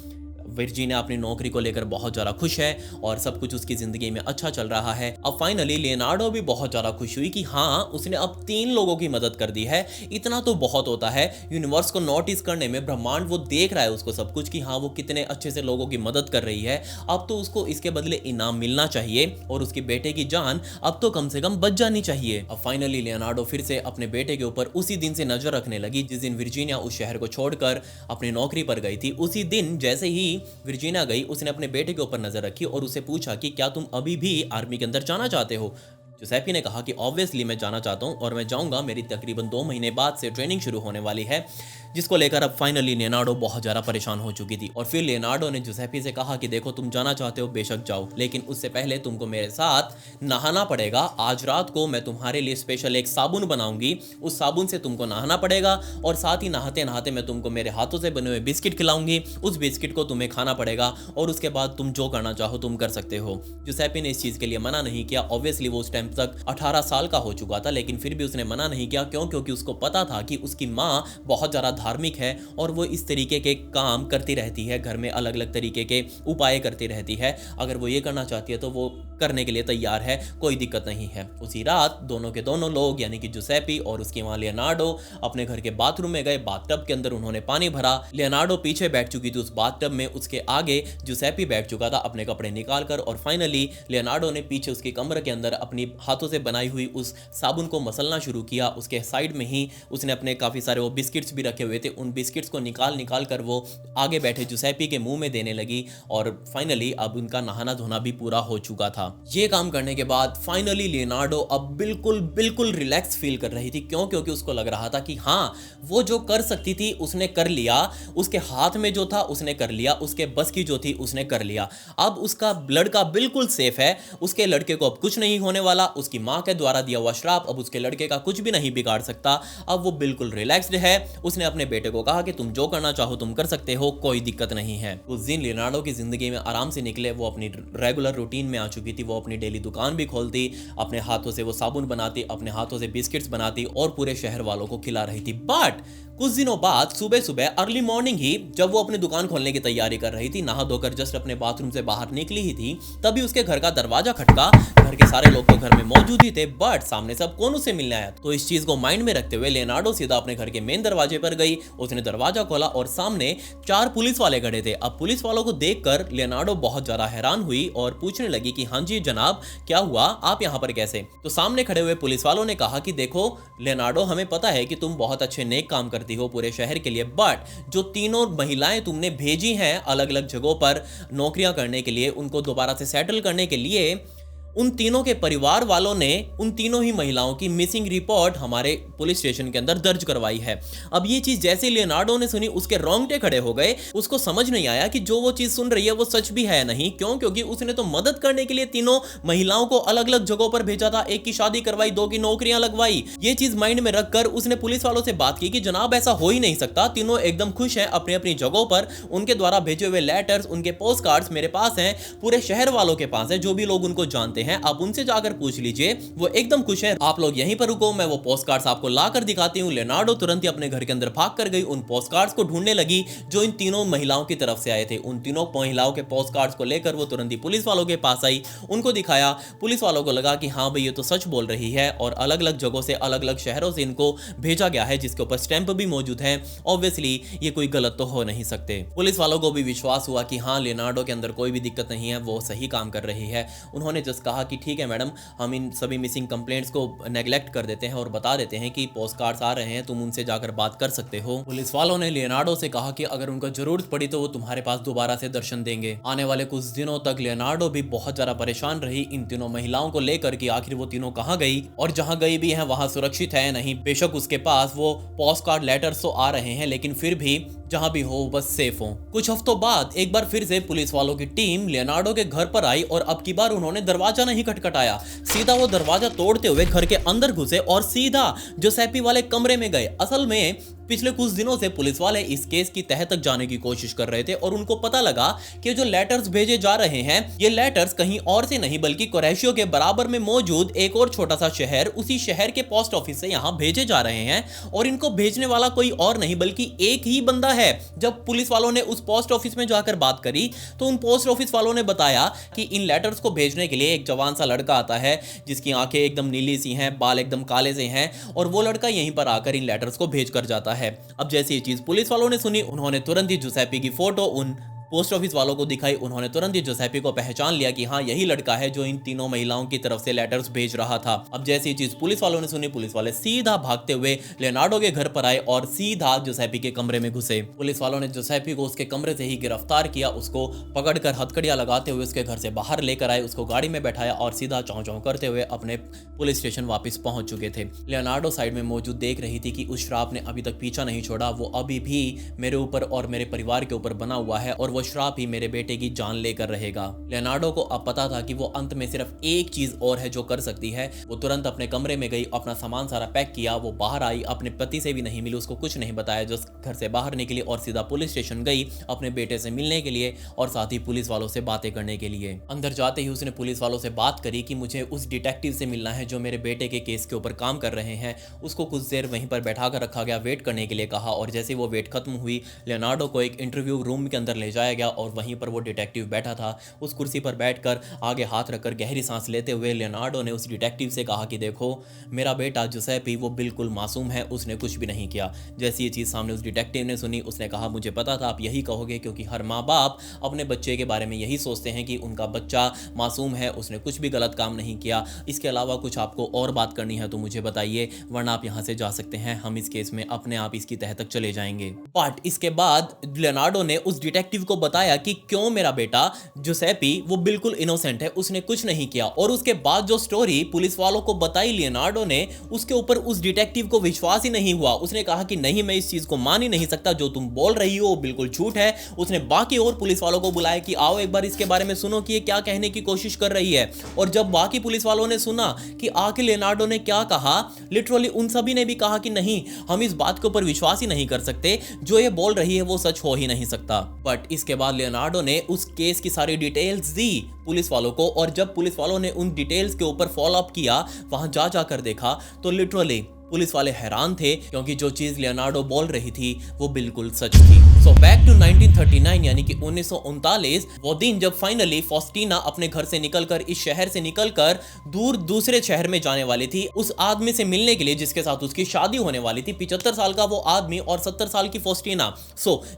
विर्जीनिया अपनी नौकरी को लेकर बहुत ज़्यादा खुश है और सब कुछ उसकी ज़िंदगी में अच्छा चल रहा है। अब फाइनली लियोनार्डो भी बहुत ज़्यादा खुश हुई कि हाँ, उसने अब 3 लोगों की मदद कर दी है। इतना तो बहुत होता है यूनिवर्स को नोटिस करने में, ब्रह्मांड वो देख रहा है उसको सब कुछ कि हाँ, वो कितने अच्छे से लोगों की मदद कर रही है। अब तो उसको इसके बदले इनाम मिलना चाहिए और उसके बेटे की जान अब तो कम से कम बच जानी चाहिए। अब फाइनली लियोनार्डो फिर से अपने बेटे के ऊपर उसी दिन से नजर रखने लगी जिस दिन विर्जीनिया उस शहर को छोड़कर अपनी नौकरी पर गई थी। उसी दिन जैसे ही विर्जीनिया गई, उसने अपने बेटे के ऊपर नजर रखी और उसे पूछा कि क्या तुम अभी भी आर्मी के अंदर जाना चाहते हो? जोसेफी ने कहा कि ऑब्वियसली मैं जाना चाहता हूं और मैं जाऊंगा, मेरी तकरीबन 2 महीने बाद से ट्रेनिंग शुरू होने वाली है। जिसको लेकर अब फाइनली लियोनार्डो बहुत ज़्यादा परेशान हो चुकी थी। और फिर लियोनार्डो ने जोसेफी से कहा कि देखो, तुम जाना चाहते हो बेशक जाओ, लेकिन उससे पहले तुमको मेरे साथ नहाना पड़ेगा। आज रात को मैं तुम्हारे लिए स्पेशल एक साबुन बनाऊंगी, उस साबुन से तुमको नहाना पड़ेगा और साथ ही नहाते नहाते मैं तुमको मेरे हाथों से बने हुए बिस्किट खिलाऊंगी, उस बिस्किट को तुम्हें खाना पड़ेगा और उसके बाद तुम जो करना चाहो तुम कर सकते हो। जोसेफी ने इस चीज़ के लिए मना नहीं किया। ऑब्वियसली वो उस टाइम तक 18 साल का हो चुका था, लेकिन फिर भी उसने मना नहीं किया। क्यों? क्योंकि उसको पता था कि उसकी माँ बहुत ज़्यादा धार्मिक है और वो इस तरीके के काम करती रहती है, घर में अलग अलग तरीके के उपाय करती रहती है। अगर वो ये करना चाहती है तो वो करने के लिए तैयार है, कोई दिक्कत नहीं है। उसी रात दोनों के दोनों लोग यानी कि जोसेफी और उसकी मां लियोनार्डो अपने घर के बाथरूम में गए। बाथटब के अंदर उन्होंने पानी भरा। लियोनार्डो पीछे बैठ चुकी थी उस बाथटब में, उसके आगे जोसेफी बैठ चुका था अपने कपड़े निकालकर। और फाइनली लियोनार्डो ने पीछे उसके कमरे के अंदर अपनी हाथों से बनाई हुई उस साबुन को मसलना शुरू किया। उसके साइड में ही उसने अपने काफी सारे वो बिस्किट्स भी रखे हुए थे, उन बिस्किट्स को निकाल कर वो आगे बैठे जोसेफी के मुंह में देने लगी। और फाइनली अब उनका नहाना धोना भी पूरा हो चुका था। ये काम करने के बाद फाइनली लियोनार्डो अब बिल्कुल रिलैक्स फील कर रही थी। क्यों? क्योंकि उसको लग रहा था कि हाँ, वो जो कर सकती थी उसने कर लिया, उसके हाथ में जो था उसने कर लिया, उसके बस की जो थी उसने कर लिया। अब उसका लड़का बिल्कुल सेफ है, उसके लड़के को अब कुछ नहीं होने वाला। उसकी माँ के द्वारा दिया हुआ श्राप अब उसके लड़के का कुछ भी नहीं बिगाड़ सकता। अब वो बिल्कुल रिलैक्स्ड है। उसने अपने बेटे को कहा कि तुम जो करना चाहो तुम कर सकते हो, कोई दिक्कत नहीं है। उस दिन लियोनार्डो की जिंदगी में आराम से निकले। वो अपनी रेगुलर रूटीन में आ चुकी थी। वो अपनी डेली दुकान भी खोलती, अपने हाथों से वो साबुन बनाती, अपने हाथों से बिस्किट्स बनाती और पूरे शहर वालों को खिला रही थी। बट कुछ दिनों बाद सुबह सुबह अर्ली मॉर्निंग ही जब वो अपनी दुकान खोलने की तैयारी कर रही थी, नहा धोकर जस्ट अपने बाथरूम से बाहर निकली ही थी, तभी उसके घर का दरवाजा खटका। घर के सारे लोग तो घर में मौजूद ही थे, बट सामने सब कौन उसे मिलने आया। तो इस चीज को माइंड में रखते हुए लियोनार्डो सीधा अपने घर के मेन दरवाजे पर गई। उसने दरवाजा खोला और सामने 4 पुलिस वाले खड़े थे। अब पुलिस वालों को देखकर लियोनार्डो बहुत ज्यादा हैरान हुई और पूछने लगी कि हाँ जी जनाब, क्या हुआ, आप यहाँ पर कैसे। तो सामने खड़े हुए पुलिस वालों ने कहा कि देखो लियोनार्डो, हमें पता है कि तुम बहुत अच्छे नेक काम करती हो पूरे शहर के लिए, बट जो तीनों महिलाएं तुमने भेजी हैं अलग अलग जगहों पर नौकरियां करने के लिए, उनको दोबारा से सेटल करने के लिए, उन तीनों के परिवार वालों ने उन तीनों ही महिलाओं की मिसिंग रिपोर्ट हमारे पुलिस स्टेशन के अंदर दर्ज करवाई है। अब ये चीज जैसे लियोनार्डो ने सुनी, उसके रोंगटे खड़े हो गए। उसको समझ नहीं आया कि जो वो चीज सुन रही है वो सच भी है नहीं। क्यों? क्योंकि उसने तो मदद करने के लिए तीनों महिलाओं को अलग अलग जगहों पर भेजा था, एक की शादी करवाई, 2 की नौकरियां लगवाई। ये चीज माइंड में रखकर उसने पुलिस वालों से बात की कि जनाब ऐसा हो ही नहीं सकता, तीनों एकदम खुश हैं अपनी अपनी जगहों पर, उनके द्वारा भेजे हुए लेटर्स, उनके पोस्ट कार्ड्स मेरे पास हैं, पूरे शहर वालों के पास है, जो भी लोग उनको जानते हैं, आप उनसे जाकर पूछ लीजिए, वो एकदम खुश है। आप लोग यहीं पर रुको, मैं वो पोस्ट कार्ड्स आपको लाकर दिखाती हूं। लियोनार्डो तुरंत ही अपने घर के अंदर भाग कर गई, उन पोस्ट कार्ड्स को ढूंढने लगी जो इन तीनों महिलाओं की तरफ से आए थे। उन तीनों महिलाओं के पोस्ट कार्ड्स को लेकर वो तुरंत ही पुलिस वालों के पास आई, उनको दिखाया। पुलिस वालों को लगा कि हाँ भाई ये तो सच बोल रही है और अलग अलग जगहों से, अलग अलग शहरों से इनको भेजा गया है, जिसके ऊपर स्टैंप भी मौजूद है। ऑब्वियसली ये कोई गलत तो हो नहीं सकते। पुलिस वालों को भी विश्वास हुआ कि हाँ लियोनार्डो के अंदर कोई भी दिक्कत नहीं है, वो सही काम कर रही है। उन्होंने जस्ट कहा कि ठीक है मैडम, हम इन सभी मिसिंग कंप्लेंट्स को नेग्लेक्ट कर देते हैं और बता देते हैं कि पोस्ट कार्ड्स आ रहे हैं, तुम उनसे जाकर बात कर सकते हो। पुलिस वालों ने लियोनार्डो से कहा कि अगर उनको जरूरत पड़ी तो वो तुम्हारे पास दोबारा से दर्शन देंगे। आने वाले कुछ दिनों तक लियोनार्डो भी बहुत ज्यादा परेशान रही इन तीनों महिलाओं को लेकर कि आखिर वो तीनों कहां गई और जहां गई भी है वहां सुरक्षित है नहीं। बेशक उसके पास वो पोस्ट कार्ड लेटर्स तो आ रहे हैं, लेकिन फिर भी जहां भी हो बस सेफ हो। कुछ हफ्तों बाद एक बार फिर से पुलिस वालों की टीम लियोनार्डो के घर पर आई और अब की बार उन्होंने दरवाजा नहीं खटखटाया, सीधा वो दरवाजा तोड़ते हुए घर के अंदर घुसे और सीधा जोसेपी वाले कमरे में गए। असल में पिछले कुछ दिनों से पुलिस वाले इस केस की तह तक जाने की कोशिश कर रहे थे और उनको पता लगा कि जो लेटर्स भेजे जा रहे हैं ये लेटर्स कहीं और से नहीं बल्कि कोरेशियो के बराबर में मौजूद एक और छोटा सा शहर, उसी शहर के पोस्ट ऑफिस से यहां भेजे जा रहे हैं और इनको भेजने वाला कोई और नहीं बल्कि एक ही बंदा है। जब पुलिस वालों ने उस पोस्ट ऑफिस में जाकर बात करी तो उन पोस्ट ऑफिस वालों ने बताया कि इन लेटर्स को भेजने के लिए एक जवान सा लड़का आता है जिसकी आंखें एकदम नीली सी हैं, बाल एकदम काले से हैं और वो लड़का यहीं पर आकर इन लेटर्स को भेज कर जाता है। अब जैसे ये चीज पुलिस वालों ने सुनी, उन्होंने तुरंत ही जुसेपी की फोटो उन पोस्ट ऑफिस वालों को दिखाई। उन्होंने तुरंत ही जोसेपी को पहचान लिया कि हाँ यही लड़का है जो इन तीनों महिलाओं की तरफ से लेटर्स भेज रहा था। अब जैसी ये चीज पुलिस वालों ने सुनी, पुलिस वाले सीधा भागते हुए लियोनार्डो के घर पर आए और सीधा जोसेपी के कमरे में घुसे। पुलिस वालों ने जोसेपी को उसके कमरे से ही गिरफ्तार किया, उसको पकड़कर हथकड़ियां लगाते हुए उसके घर से बाहर लेकर आए, उसको गाड़ी में बैठाया और सीधा चौं चौं करते हुए अपने पुलिस स्टेशन वापस पहुंच चुके थे। लियोनार्डो साइड में मौजूद देख रही थी कि उस श्राप ने अभी तक पीछा नहीं छोड़ा, वो अभी भी मेरे ऊपर और मेरे परिवार के ऊपर बना हुआ है और वो श्राप ही मेरे बेटे की जान लेकर रहेगा। लियोनार्डो को अब पता था कि वो अंत में सिर्फ एक चीज और है जो कर सकती है। वो तुरंत अपने कमरे में गई, अपना सामान सारा पैक किया, वो बाहर आई, अपने पति से भी नहीं मिली, उसको कुछ नहीं बताया, जो घर से बाहर निकली और सीधा पुलिस स्टेशन गई अपने बेटे से मिलने के लिए और साथ ही पुलिस वालों से बातें करने के लिए। अंदर जाते ही उसने पुलिस वालों से बात करी कि मुझे उस डिटेक्टिव से मिलना है जो मेरे बेटे के केस के ऊपर काम कर रहे हैं। उसको कुछ देर वहीं पर बैठा कर रखा गया, वेट करने के लिए कहा और जैसे वो वेट खत्म हुई, लियोनार्डो को एक इंटरव्यू रूम के अंदर ले जाया गया और वहीं पर वो डिटेक्टिव बैठा था। उस कुर्सी पर बैठकर आगे हाथ रखकर गहरी सांस लेते हुए लियोनार्डो ने उस डिटेक्टिव से कहा कि देखो मेरा बेटा जुसेपी वो बिल्कुल मासूम है, उसने कुछ भी नहीं किया। जैसी ये चीज सामने उस डिटेक्टिव ने सुनी, उसने कहा मुझे पता था आप यही कहोगे, क्योंकि हर माँ बाप अपने बच्चे के बारे में यही सोचते हैं कि उनका बच्चा मासूम है, उसने कुछ भी गलत काम नहीं किया। इसके अलावा कुछ आपको और बात करनी है तो मुझे बताइए, वरना आप यहाँ से जा सकते हैं, हम इस केस में अपने आप इसकी तह तक चले जाएंगे। बट इसके बाद लियोनार्डो ने उस डिटेक्टिव को बताया कि क्यों मेरा बेटा जुसेपी वो बिल्कुल इनोसेंट है, उसने कुछ नहीं किया। और उसके बाद जो स्टोरी पुलिस वालों को बताई लियोनार्डो ने, उसके ऊपर उस डिटेक्टिव को विश्वास ही नहीं हुआ। उसने कहा कि नहीं, मैं इस चीज को मान ही नहीं सकता, जो तुम बोल रही हो वो बिल्कुल झूठ है। उसने बाकी और पुलिस वालों को बुलाया कि आओ एक बार इसके बारे में सुनो कि ये क्या कहने की कोशिश कर रही है। और जब बाकी पुलिस वालों ने सुना कि आखिर लियोनार्डो ने क्या कहा, लिटरली उन सभी ने भी कहा कि नहीं, हम इस बात के ऊपर विश्वास ही नहीं कर सकते, जो ये बोल रही है वो सच हो ही नहीं सकता। बट इसके बाद लियोनार्डो ने उस केस की सारी डिटेल्स दी पुलिस वालों को, और जब पुलिस वालों ने उन डिटेल्स के ऊपर फॉलो अप किया, वहां जा जाकर देखा तो लिटरली पुलिस वाले हैरान थे क्योंकि जो चीज लियोनार्डो बोल रही थी वो बिल्कुल सच थी। सो बैक टू 1939 यानी कि 1939, वो दिन जब फाइनली फॉस्टीना अपने घर से निकलकर, इस शहर से निकलकर दूर दूसरे शहर में जाने वाली थी उस आदमी से मिलने के लिए जिसके साथ उसकी शादी होने वाली थी। 75 साल का वो आदमी और 70 साल की फॉस्टीना।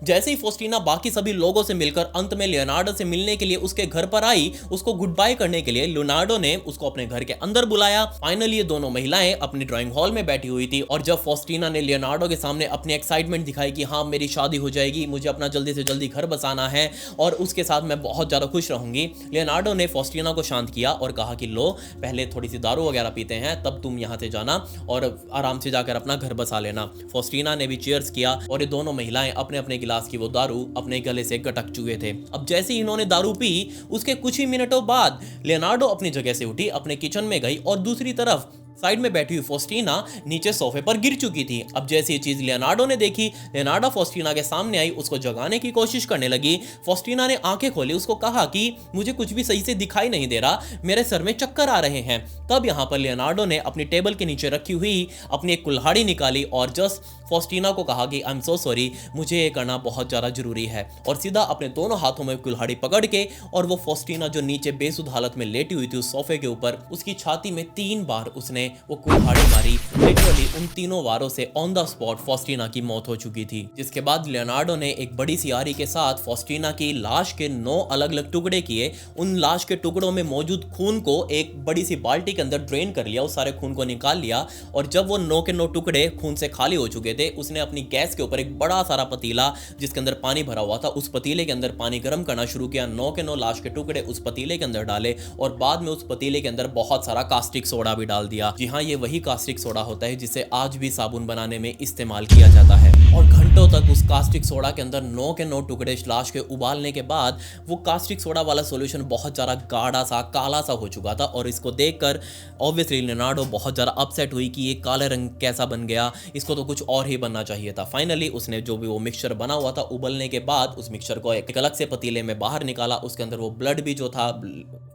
जैसे ही फॉस्टीना बाकी सभी लोगों से मिलकर अंत में लियोनार्डो से मिलने के लिए उसके घर पर आई, उसको गुड बाय करने के लिए लियोनार्डो ने उसको अपने घर के अंदर बुलाया। फाइनली ये दोनों महिलाएं अपनी ड्राइंग हॉल में बैठी हुई थी और जब फॉस्टीना ने लियोनार्डो के सामने अपनी एक्साइटमेंट दिखाई कि हाँ मेरी शादी हो जाएगी, मुझे अपना जल्दी से जल्दी घर बसाना है और उसके साथ मैं बहुत ज्यादा खुश रहूंगी, लियोनार्डो ने फॉस्टीना को शांत किया और कहा कि लो पहले थोड़ी सी दारू वगैरह पीते हैं, तब तुम यहां से जाना और आराम से जाकर अपना घर बसा लेना। फॉस्टीना ने भी चीयर्स किया और ये दोनों महिलाएं अपने अपने गिलास की वो दारू अपने गले से गटक चुके थे। अब जैसे ही इन्होंने दारू पी उसके कुछ ही मिनटों बाद लियोनार्डो अपनी जगह से उठी, अपने किचन में गई और दूसरी तरफ साइड में बैठी हुई फॉस्टीना नीचे सोफे पर गिर चुकी थी। अब जैसे ये चीज लियोनार्डो ने देखी, लियोनार्डो फॉस्टीना के सामने आई, उसको जगाने की कोशिश करने लगी। फॉस्टीना ने आंखें खोली, उसको कहा कि मुझे कुछ भी सही से दिखाई नहीं दे रहा, मेरे सर में चक्कर आ रहे हैं। तब यहां पर लियोनार्डो ने अपनी टेबल के नीचे रखी हुई अपनी एक कुल्हाड़ी निकाली और जस्ट फॉस्टीना को कहा कि आई एम सो सॉरी, मुझे ये करना बहुत ज्यादा जरूरी है, और सीधा अपने दोनों हाथों में कुल्हाड़ी पकड़ के और वो फॉस्टीना जो नीचे बेसुध हालत में लेटी हुई थी उस सोफे के ऊपर, उसकी छाती में 3 बार उसने वो कुल्हाड़ी मारी। लिटरली उन तीनों वारों से ऑन द स्पॉट फॉस्टीना की मौत हो चुकी थी। जिसके बाद लियोनार्डो ने एक बड़ी सी आरी के साथ फॉस्टीना की लाश के 9 अलग अलग टुकड़े किए। उन लाश के टुकड़ों में मौजूद खून को एक बड़ी सी बाल्टी के अंदर ड्रेन कर लिया, उस सारे खून को निकाल लिया और जब वो 9 के 9 टुकड़े खून से खाली हो चुके थे, उसने अपनी गैस के ऊपर एक बड़ा सारा पतीला जिसके अंदर पानी भरा हुआ था, उस पतीले के अंदर पानी गर्म करना शुरू किया। 9 के 9 लाश के टुकड़े उस पतीले के अंदर डाले और बाद में उस पतीले के अंदर बहुत सारा कास्टिक सोडा भी डाल दिया। जी हाँ, ये वही कास्टिक सोडा होता है जिसे आज भी साबुन बनाने में इस्तेमाल किया जाता है। और घंटों तक उस कास्टिक सोडा के अंदर 9 के 9 टुकड़े लाश के उबालने के बाद वो कास्टिक सोडा वाला सॉल्यूशन बहुत ज्यादा गाढ़ा सा, काला सा हो चुका था और इसको देखकर ऑब्वियसली लियोनार्डो बहुत ज्यादा अपसेट हुई कि ये काले रंग कैसा बन गया, इसको तो कुछ और ही बनना चाहिए था। फाइनली उसने जो भी वो मिक्सचर बना हुआ था उबलने के बाद उस मिक्सचर को एक अलग से पतीले में बाहर निकाला, उसके अंदर वो ब्लड भी जो था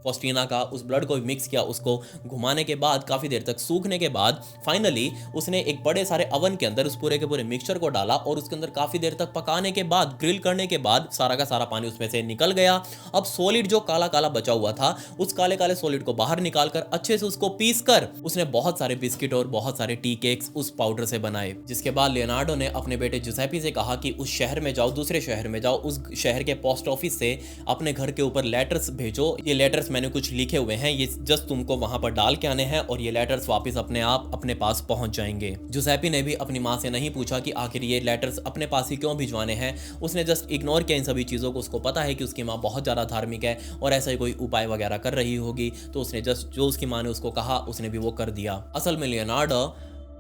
फॉस्टीना का, उस ब्लड को मिक्स किया, उसको घुमाने के बाद काफी देर तक सूखने के बाद फाइनली उसने एक बड़े सारे अवन के अंदर उस पूरे के पूरे मिक्सचर को डाला और उसके अंदर काफी देर तक पकाने के बाद, ग्रिल करने के बाद सारा का सारा पानी उसमें से निकल गया। अब सॉलिड जो काला काला बचा हुआ था उस काले काले सॉलिड को बाहर निकालकर अच्छे से उसको पीस कर उसने बहुत सारे बिस्किट और बहुत सारे टी केक्स उस पाउडर से बनाए। जिसके बाद लियोनार्डो ने अपने बेटे जुसेपी से कहा कि उस शहर में जाओ, दूसरे शहर में जाओ, उस शहर के पोस्ट ऑफिस से अपने घर के ऊपर लेटर्स भेजो, ये लेटर्स मैंने कुछ लिखे हुए हैं, ये जस्ट तुमको वहां पर डाल के आने हैं और ये लेटर्स वापस अपने आप अपने पास पहुंच जाएंगे। जुसेपी ने भी अपनी माँ से नहीं पूछा कि आखिर ये लेटर्स अपने पास ही क्यों भिजवाने हैं, उसने जस्ट इग्नोर किया इन सभी चीज़ों को। उसको पता है कि उसकी माँ बहुत ज़्यादा धार्मिक है और ऐसा ही कोई उपाय वगैरह कर रही होगी, तो उसने जस्ट जो उसकी माँ ने उसको कहा उसने भी वो कर दिया। असल में लियोनार्डो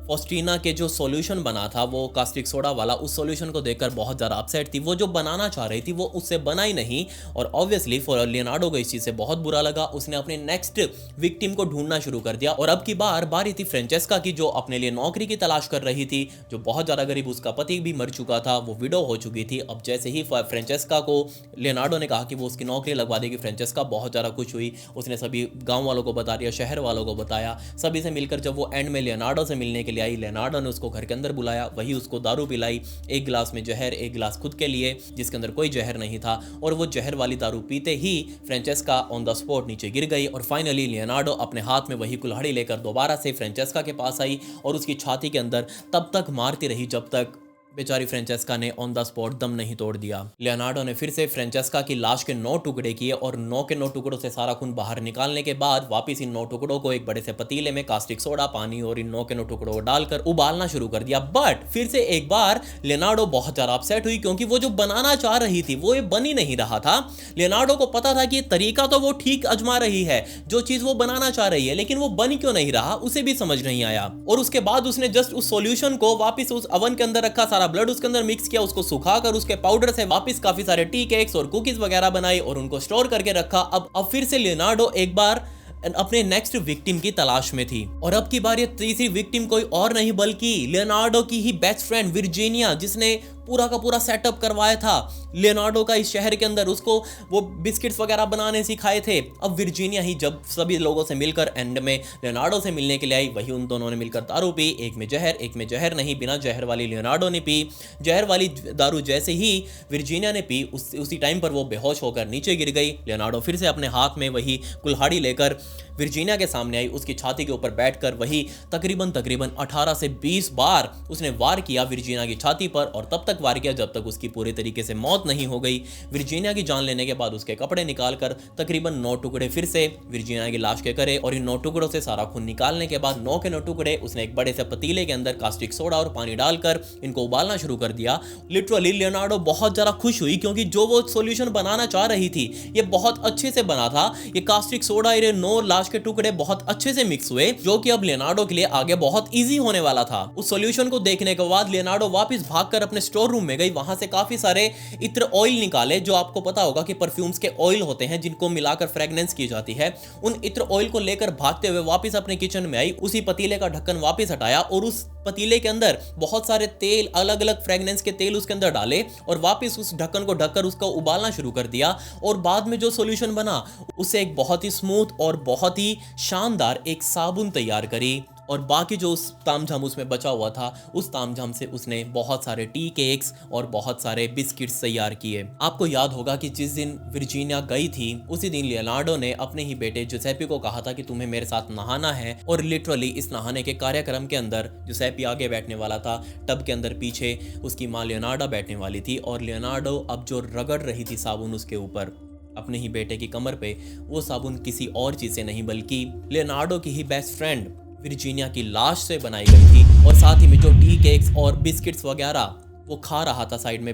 फॉस्टीना के जो सॉल्यूशन बना था वो कास्टिक सोडा वाला, उस सॉल्यूशन को देखकर बहुत ज़्यादा अपसेट थी। वो जो बनाना चाह रही थी वो उससे बना ही नहीं और ऑब्वियसली फॉर लियोनार्डो को इस चीज़ से बहुत बुरा लगा। उसने अपने नेक्स्ट विक्टिम को ढूंढना शुरू कर दिया और अब की बारी थी फ्रेंचेस्का की, जो अपने लिए नौकरी की तलाश कर रही थी, जो बहुत ज़्यादा गरीब, उसका पति भी मर चुका था, वो विडो हो चुकी थी। अब जैसे ही फ्रेंचेस्का को लियोनार्डो ने कहा कि वो उसकी नौकरी लगवा देगी, फ्रेंचेस्का बहुत ज़्यादा खुश हुई। उसने सभी गाँव वालों को बता दिया, शहर वालों को बताया, सभी से मिलकर जब वो एंड में लियोनार्डो से मिलने के लिए आई, लियोनार्डो ने उसको घर के अंदर बुलाया, वही उसको दारू पिलाई, एक गिलास में जहर, एक गिलास खुद के लिए जिसके अंदर कोई जहर नहीं था, और वो जहर वाली दारू पीते ही फ्रेंचेस्का ऑन द स्पॉट नीचे गिर गई। और फाइनली लियोनार्डो अपने हाथ में वही कुल्हाड़ी लेकर दोबारा से फ्रेंचेस्का के पास आई और उसकी छाती के अंदर तब तक मारती रही जब तक बेचारी फ्रेंचेस्का ने ऑन द स्पॉट दम नहीं तोड़ दिया। लियोनार्डो ने फिर से फ्रेंचेस्का की लाश के 9 टुकड़े किए और 9 के 9 टुकड़ों से सारा खून बाहर निकालने के बाद वापस इन 9 टुकड़ों को एक बड़े से पतीले में कास्टिक सोडा, पानी और इन 9 के 9 टुकड़ों को डालकर उबालना शुरू कर दिया। बट फिर से एक बार लियोनार्डो बहुत ज्यादा अपसेट हुई क्योंकि वो जो बनाना चाह रही थी वो ये बन ही नहीं रहा था। लियोनार्डो को पता था कि ये तरीका तो वो ठीक आजमा रही है, जो चीज वो बनाना चाह रही है, लेकिन वो बन क्यों नहीं रहा उसे भी समझ नहीं आया। और उसके बाद उसने जस्ट उस सॉल्यूशन को वापस उस अवन के अंदर रखा, सारा ब्लड उसके अंदर मिक्स किया, उसको सुखाकर उसके पाउडर से वापस काफी सारे टी केक्स और कुकीज वगैरह बनाई और उनको स्टोर करके रखा। अब फिर से लियोनार्डो एक बार अपने नेक्स्ट विक्टिम की तलाश में थी और अब की बार ये तीसरी विक्टिम कोई और नहीं बल्कि लियोनार्डो की ही बेस्ट फ्रेंड वर्जीनिया, जिसने पूरा का पूरा सेटअप करवाया था लियोनार्डो का इस शहर के अंदर, उसको वो बिस्किट्स वगैरह बनाने सिखाए थे। अब वर्जीनिया ही जब सभी लोगों से मिलकर एंड में लियोनार्डो से मिलने के लिए आई, वही उन दोनों ने मिलकर दारू पी, एक में जहर नहीं, बिना जहर वाली लियोनार्डो ने पी। जहर वाली दारू जैसे ही वर्जीनिया ने पी, उसी टाइम पर वो बेहोश होकर नीचे गिर गई। लियोनार्डो फिर से अपने हाथ में वही कुल्हाड़ी लेकर वर्जीनिया के सामने आई, उसकी छाती के ऊपर बैठकर वही तकरीबन 18 से 20 बार उसने वार किया वर्जीनिया की छाती पर, और तब तक वार किया जब तक उसकी पूरी तरीके से मौत नहीं हो गई। वर्जीनिया की जान लेने के बाद उसके कपड़े निकालकर तकरीबन 9 टुकड़े फिर से वर्जीनिया की लाश के करे, और इन 9 टुकड़ों से सारा खून निकालने के बाद 9 के 9 टुकड़े उसने एक बड़े से पतीले के अंदर कास्टिक सोडा और पानी डालकर इनको उबालना शुरू कर दिया। लिटरली लियोनार्डो बहुत ज़्यादा खुश हुई, क्योंकि जो वो सॉल्यूशन बनाना चाह रही थी ये बहुत अच्छे से बना था। ये कास्टिक सोडा, ये 9 लाश के टुकड़े बहुत अच्छे से मिक्स हुए, जो कि अब लियोनार्डो के लिए आगे बहुत इजी होने वाला था। उस सॉल्यूशन को देखने के बाद लियोनार्डो वापस भागकर अपने स्टोर रूम में गई, वहां से काफी सारे इत्र ऑयल निकाले, जो आपको पता होगा कि परफ्यूम्स के ऑयल होते हैं जिनको मिलाकर फ्रेग्रेंस की जाती है। उन इत्र ऑयल को लेकर भागते हुए वापस अपने किचन में आई, उसी पतीले का ढक्कन वापस हटाया और उस पतीले के अंदर बहुत सारे तेल, अलग अलग फ्रेग्रेंस के तेल उसके अंदर डाले और वापस उस ढक्कन को ढककर उसका उबालना शुरू कर दिया। और बाद में जो सॉल्यूशन बना उससे एक बहुत ही स्मूथ और बहुत ही शानदार एक साबुन तैयार करी, और बाकी जो उस तामझाम उसमें बचा हुआ था उस तामझाम से उसने बहुत सारे टी केक्स और बहुत सारे बिस्किट्स तैयार किए। आपको याद होगा कि जिस दिन वर्जीनिया गई थी उसी दिन लियोनार्डो ने अपने ही बेटे जुसेपी को कहा था कि तुम्हें मेरे साथ नहाना है, और लिटरली इस नहाने के कार्यक्रम के अंदर जुसेपी आगे बैठने वाला था, टब के अंदर पीछे उसकी माँ लियोनार्डो बैठने वाली थी, और लियोनार्डो अब जो रगड़ रही थी साबुन उसके ऊपर अपने ही बेटे की कमर पे, वो साबुन किसी और चीज से नहीं बल्कि लियोनार्डो की ही बेस्ट फ्रेंड वर्जीनिया की लाश से बनाई गई थी। और साथ ही में जो टी केक्स और बिस्किट्स वगैरह वो खा रहा था साइड में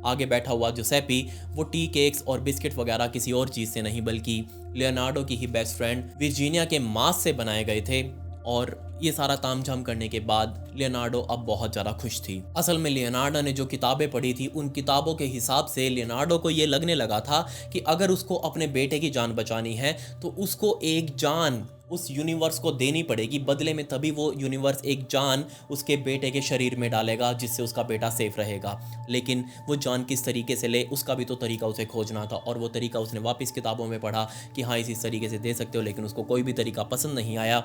आगे बैठा हुआ जुसेपी, वो टी केक्स और बिस्किट वगैरह किसी और चीज़ से नहीं बल्कि लियोनार्डो की ही बेस्ट फ्रेंड वर्जीनिया के मांस से बनाए गए थे। और ये सारा तामझाम करने के बाद लियोनार्डो अब बहुत ज़्यादा खुश थी। असल में लियोनार्डो ने जो किताबें पढ़ी थी उन किताबों के हिसाब से लियोनार्डो को ये लगने लगा था कि अगर उसको अपने बेटे की जान बचानी है तो उसको एक जान उस यूनिवर्स को देनी पड़ेगी, बदले में तभी वो यूनिवर्स एक जान उसके बेटे के शरीर में डालेगा जिससे उसका बेटा सेफ रहेगा। लेकिन वो जान किस तरीके से ले उसका भी तो तरीका उसे खोजना था, और वो तरीका उसने वापस किताबों में पढ़ा कि हाँ इस तरीके से दे सकते हो, लेकिन उसको कोई भी तरीका पसंद नहीं आया।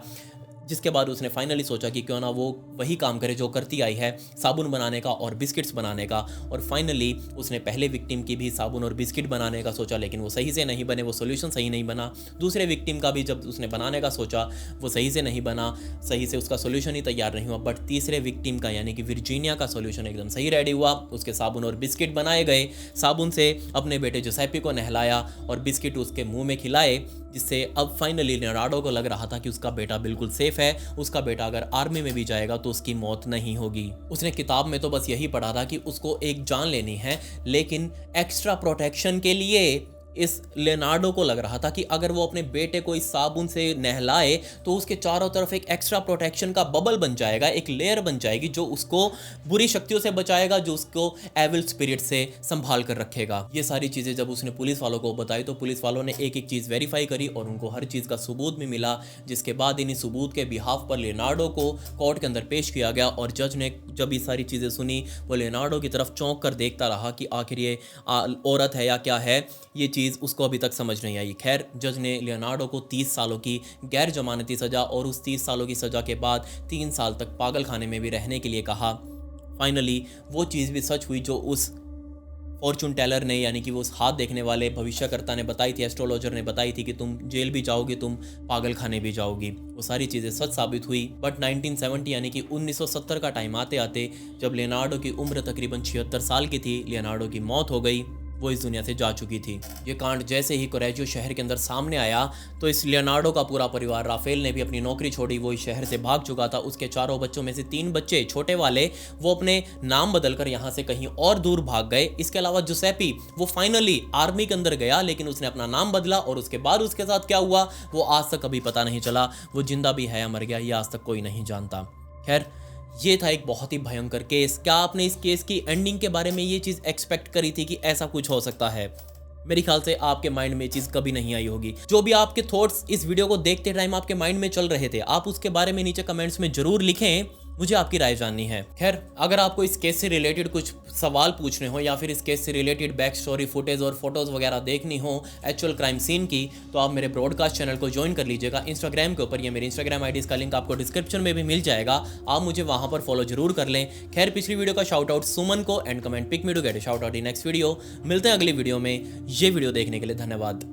जिसके बाद उसने फाइनली सोचा कि क्यों ना वो वही काम करे जो करती आई है, साबुन बनाने का और बिस्किट्स बनाने का। और फाइनली उसने पहले विक्टिम की भी साबुन और बिस्किट बनाने का सोचा, लेकिन वो सही से नहीं बने, वो सॉल्यूशन सही नहीं बना। दूसरे विक्टिम का भी जब उसने बनाने का सोचा वो सही से नहीं बना, सही से उसका सॉल्यूशन ही तैयार नहीं हुआ। बट तीसरे विक्टिम का यानी कि वर्जीनिया का सॉल्यूशन एकदम सही रेडी हुआ, उसके साबुन और बिस्किट बनाए गए। साबुन से अपने बेटे जुसेपी को नहलाया और बिस्किट उसके मुंह में खिलाए, जिससे अब फाइनली लियोनार्डो को लग रहा था कि उसका बेटा बिल्कुल सेफ है, उसका बेटा अगर आर्मी में भी जाएगा तो उसकी मौत नहीं होगी। उसने किताब में तो बस यही पढ़ा था कि उसको एक जान लेनी है, लेकिन एक्स्ट्रा प्रोटेक्शन के लिए इस लियोनार्डो को लग रहा था कि अगर वो अपने बेटे को इस साबुन से नहलाए तो उसके चारों तरफ एक एक्स्ट्रा प्रोटेक्शन का बबल बन जाएगा, एक लेयर बन जाएगी जो उसको बुरी शक्तियों से बचाएगा, जो उसको एविल स्पिरिट से संभाल कर रखेगा। ये सारी चीज़ें जब उसने पुलिस वालों को बताई तो पुलिस वालों ने एक एक चीज़ वेरीफाई करी और उनको हर चीज़ का सबूत भी मिला, जिसके बाद इन्हीं सबूत के बिहाफ पर लियोनार्डो को कोर्ट के अंदर पेश किया गया। और जज ने जब ये सारी चीज़ें सुनी वो लियोनार्डो की तरफ चौंक कर देखता रहा कि आखिर ये औरत है या क्या है, ये चीज़ उसको अभी तक समझ नहीं आई। खैर जज ने लियोनार्डो को 30 सालों की गैर जमानती सज़ा और उस 30 सालों की सज़ा के बाद 3 साल तक पागल खाने में भी रहने के लिए कहा। फाइनली वो चीज़ भी सच हुई जो उस फॉर्चून टेलर ने यानी कि वो उस हाथ देखने वाले भविष्यकर्ता ने बताई थी, एस्ट्रोलॉजर ने बताई थी कि तुम जेल भी जाओगे, तुम पागल खाने भी जाओगी। वो सारी चीज़ें सच साबित हुई। बट 1970 यानी कि 1970 का टाइम आते आते जब लियोनार्डो की उम्र तकरीबन 76 साल की थी, लियोनार्डो की मौत हो गई, वो इस दुनिया से जा चुकी थी। ये कांड जैसे ही कोरेजियो शहर के अंदर सामने आया तो इस लियोनार्डो का पूरा परिवार, राफेल ने भी अपनी नौकरी छोड़ी, वो इस शहर से भाग चुका था। उसके 4 बच्चों में से 3 बच्चे छोटे वाले वो अपने नाम बदलकर यहाँ से कहीं और दूर भाग गए। इसके अलावा जुसेपी वो फाइनली आर्मी के अंदर गया, लेकिन उसने अपना नाम बदला और उसके बाद उसके साथ क्या हुआ वो आज तक कभी पता नहीं चला। वो जिंदा भी है या मर गया ये आज तक कोई नहीं जानता। खैर ये था एक बहुत ही भयंकर केस। क्या आपने इस केस की एंडिंग के बारे में ये चीज़ एक्सपेक्ट करी थी कि ऐसा कुछ हो सकता है? मेरे ख्याल से आपके माइंड में ये चीज़ कभी नहीं आई होगी। जो भी आपके थॉट्स इस वीडियो को देखते टाइम आपके माइंड में चल रहे थे, आप उसके बारे में नीचे कमेंट्स में जरूर लिखें। मुझे आपकी राय जाननी है। खैर, अगर आपको इस केस से रिलेटेड कुछ सवाल पूछने हो या फिर इस केस से रिलेटेड बैक स्टोरी, फुटेज और फोटोज वगैरह देखनी हो एक्चुअल क्राइम सीन की, तो आप मेरे ब्रॉडकास्ट चैनल को ज्वाइन कर लीजिएगा इंस्टाग्राम के ऊपर। ये मेरी इंस्टाग्राम आईडी का लिंक आपको डिस्क्रिप्शन में भी मिल जाएगा, आप मुझे वहां पर फॉलो जरूर कर लें। खैर, पिछली वीडियो का शाउट आउट सुमन को and comment pick me to get a shout out in next video. मिलते हैं अगली वीडियो में। ये वीडियो देखने के लिए धन्यवाद।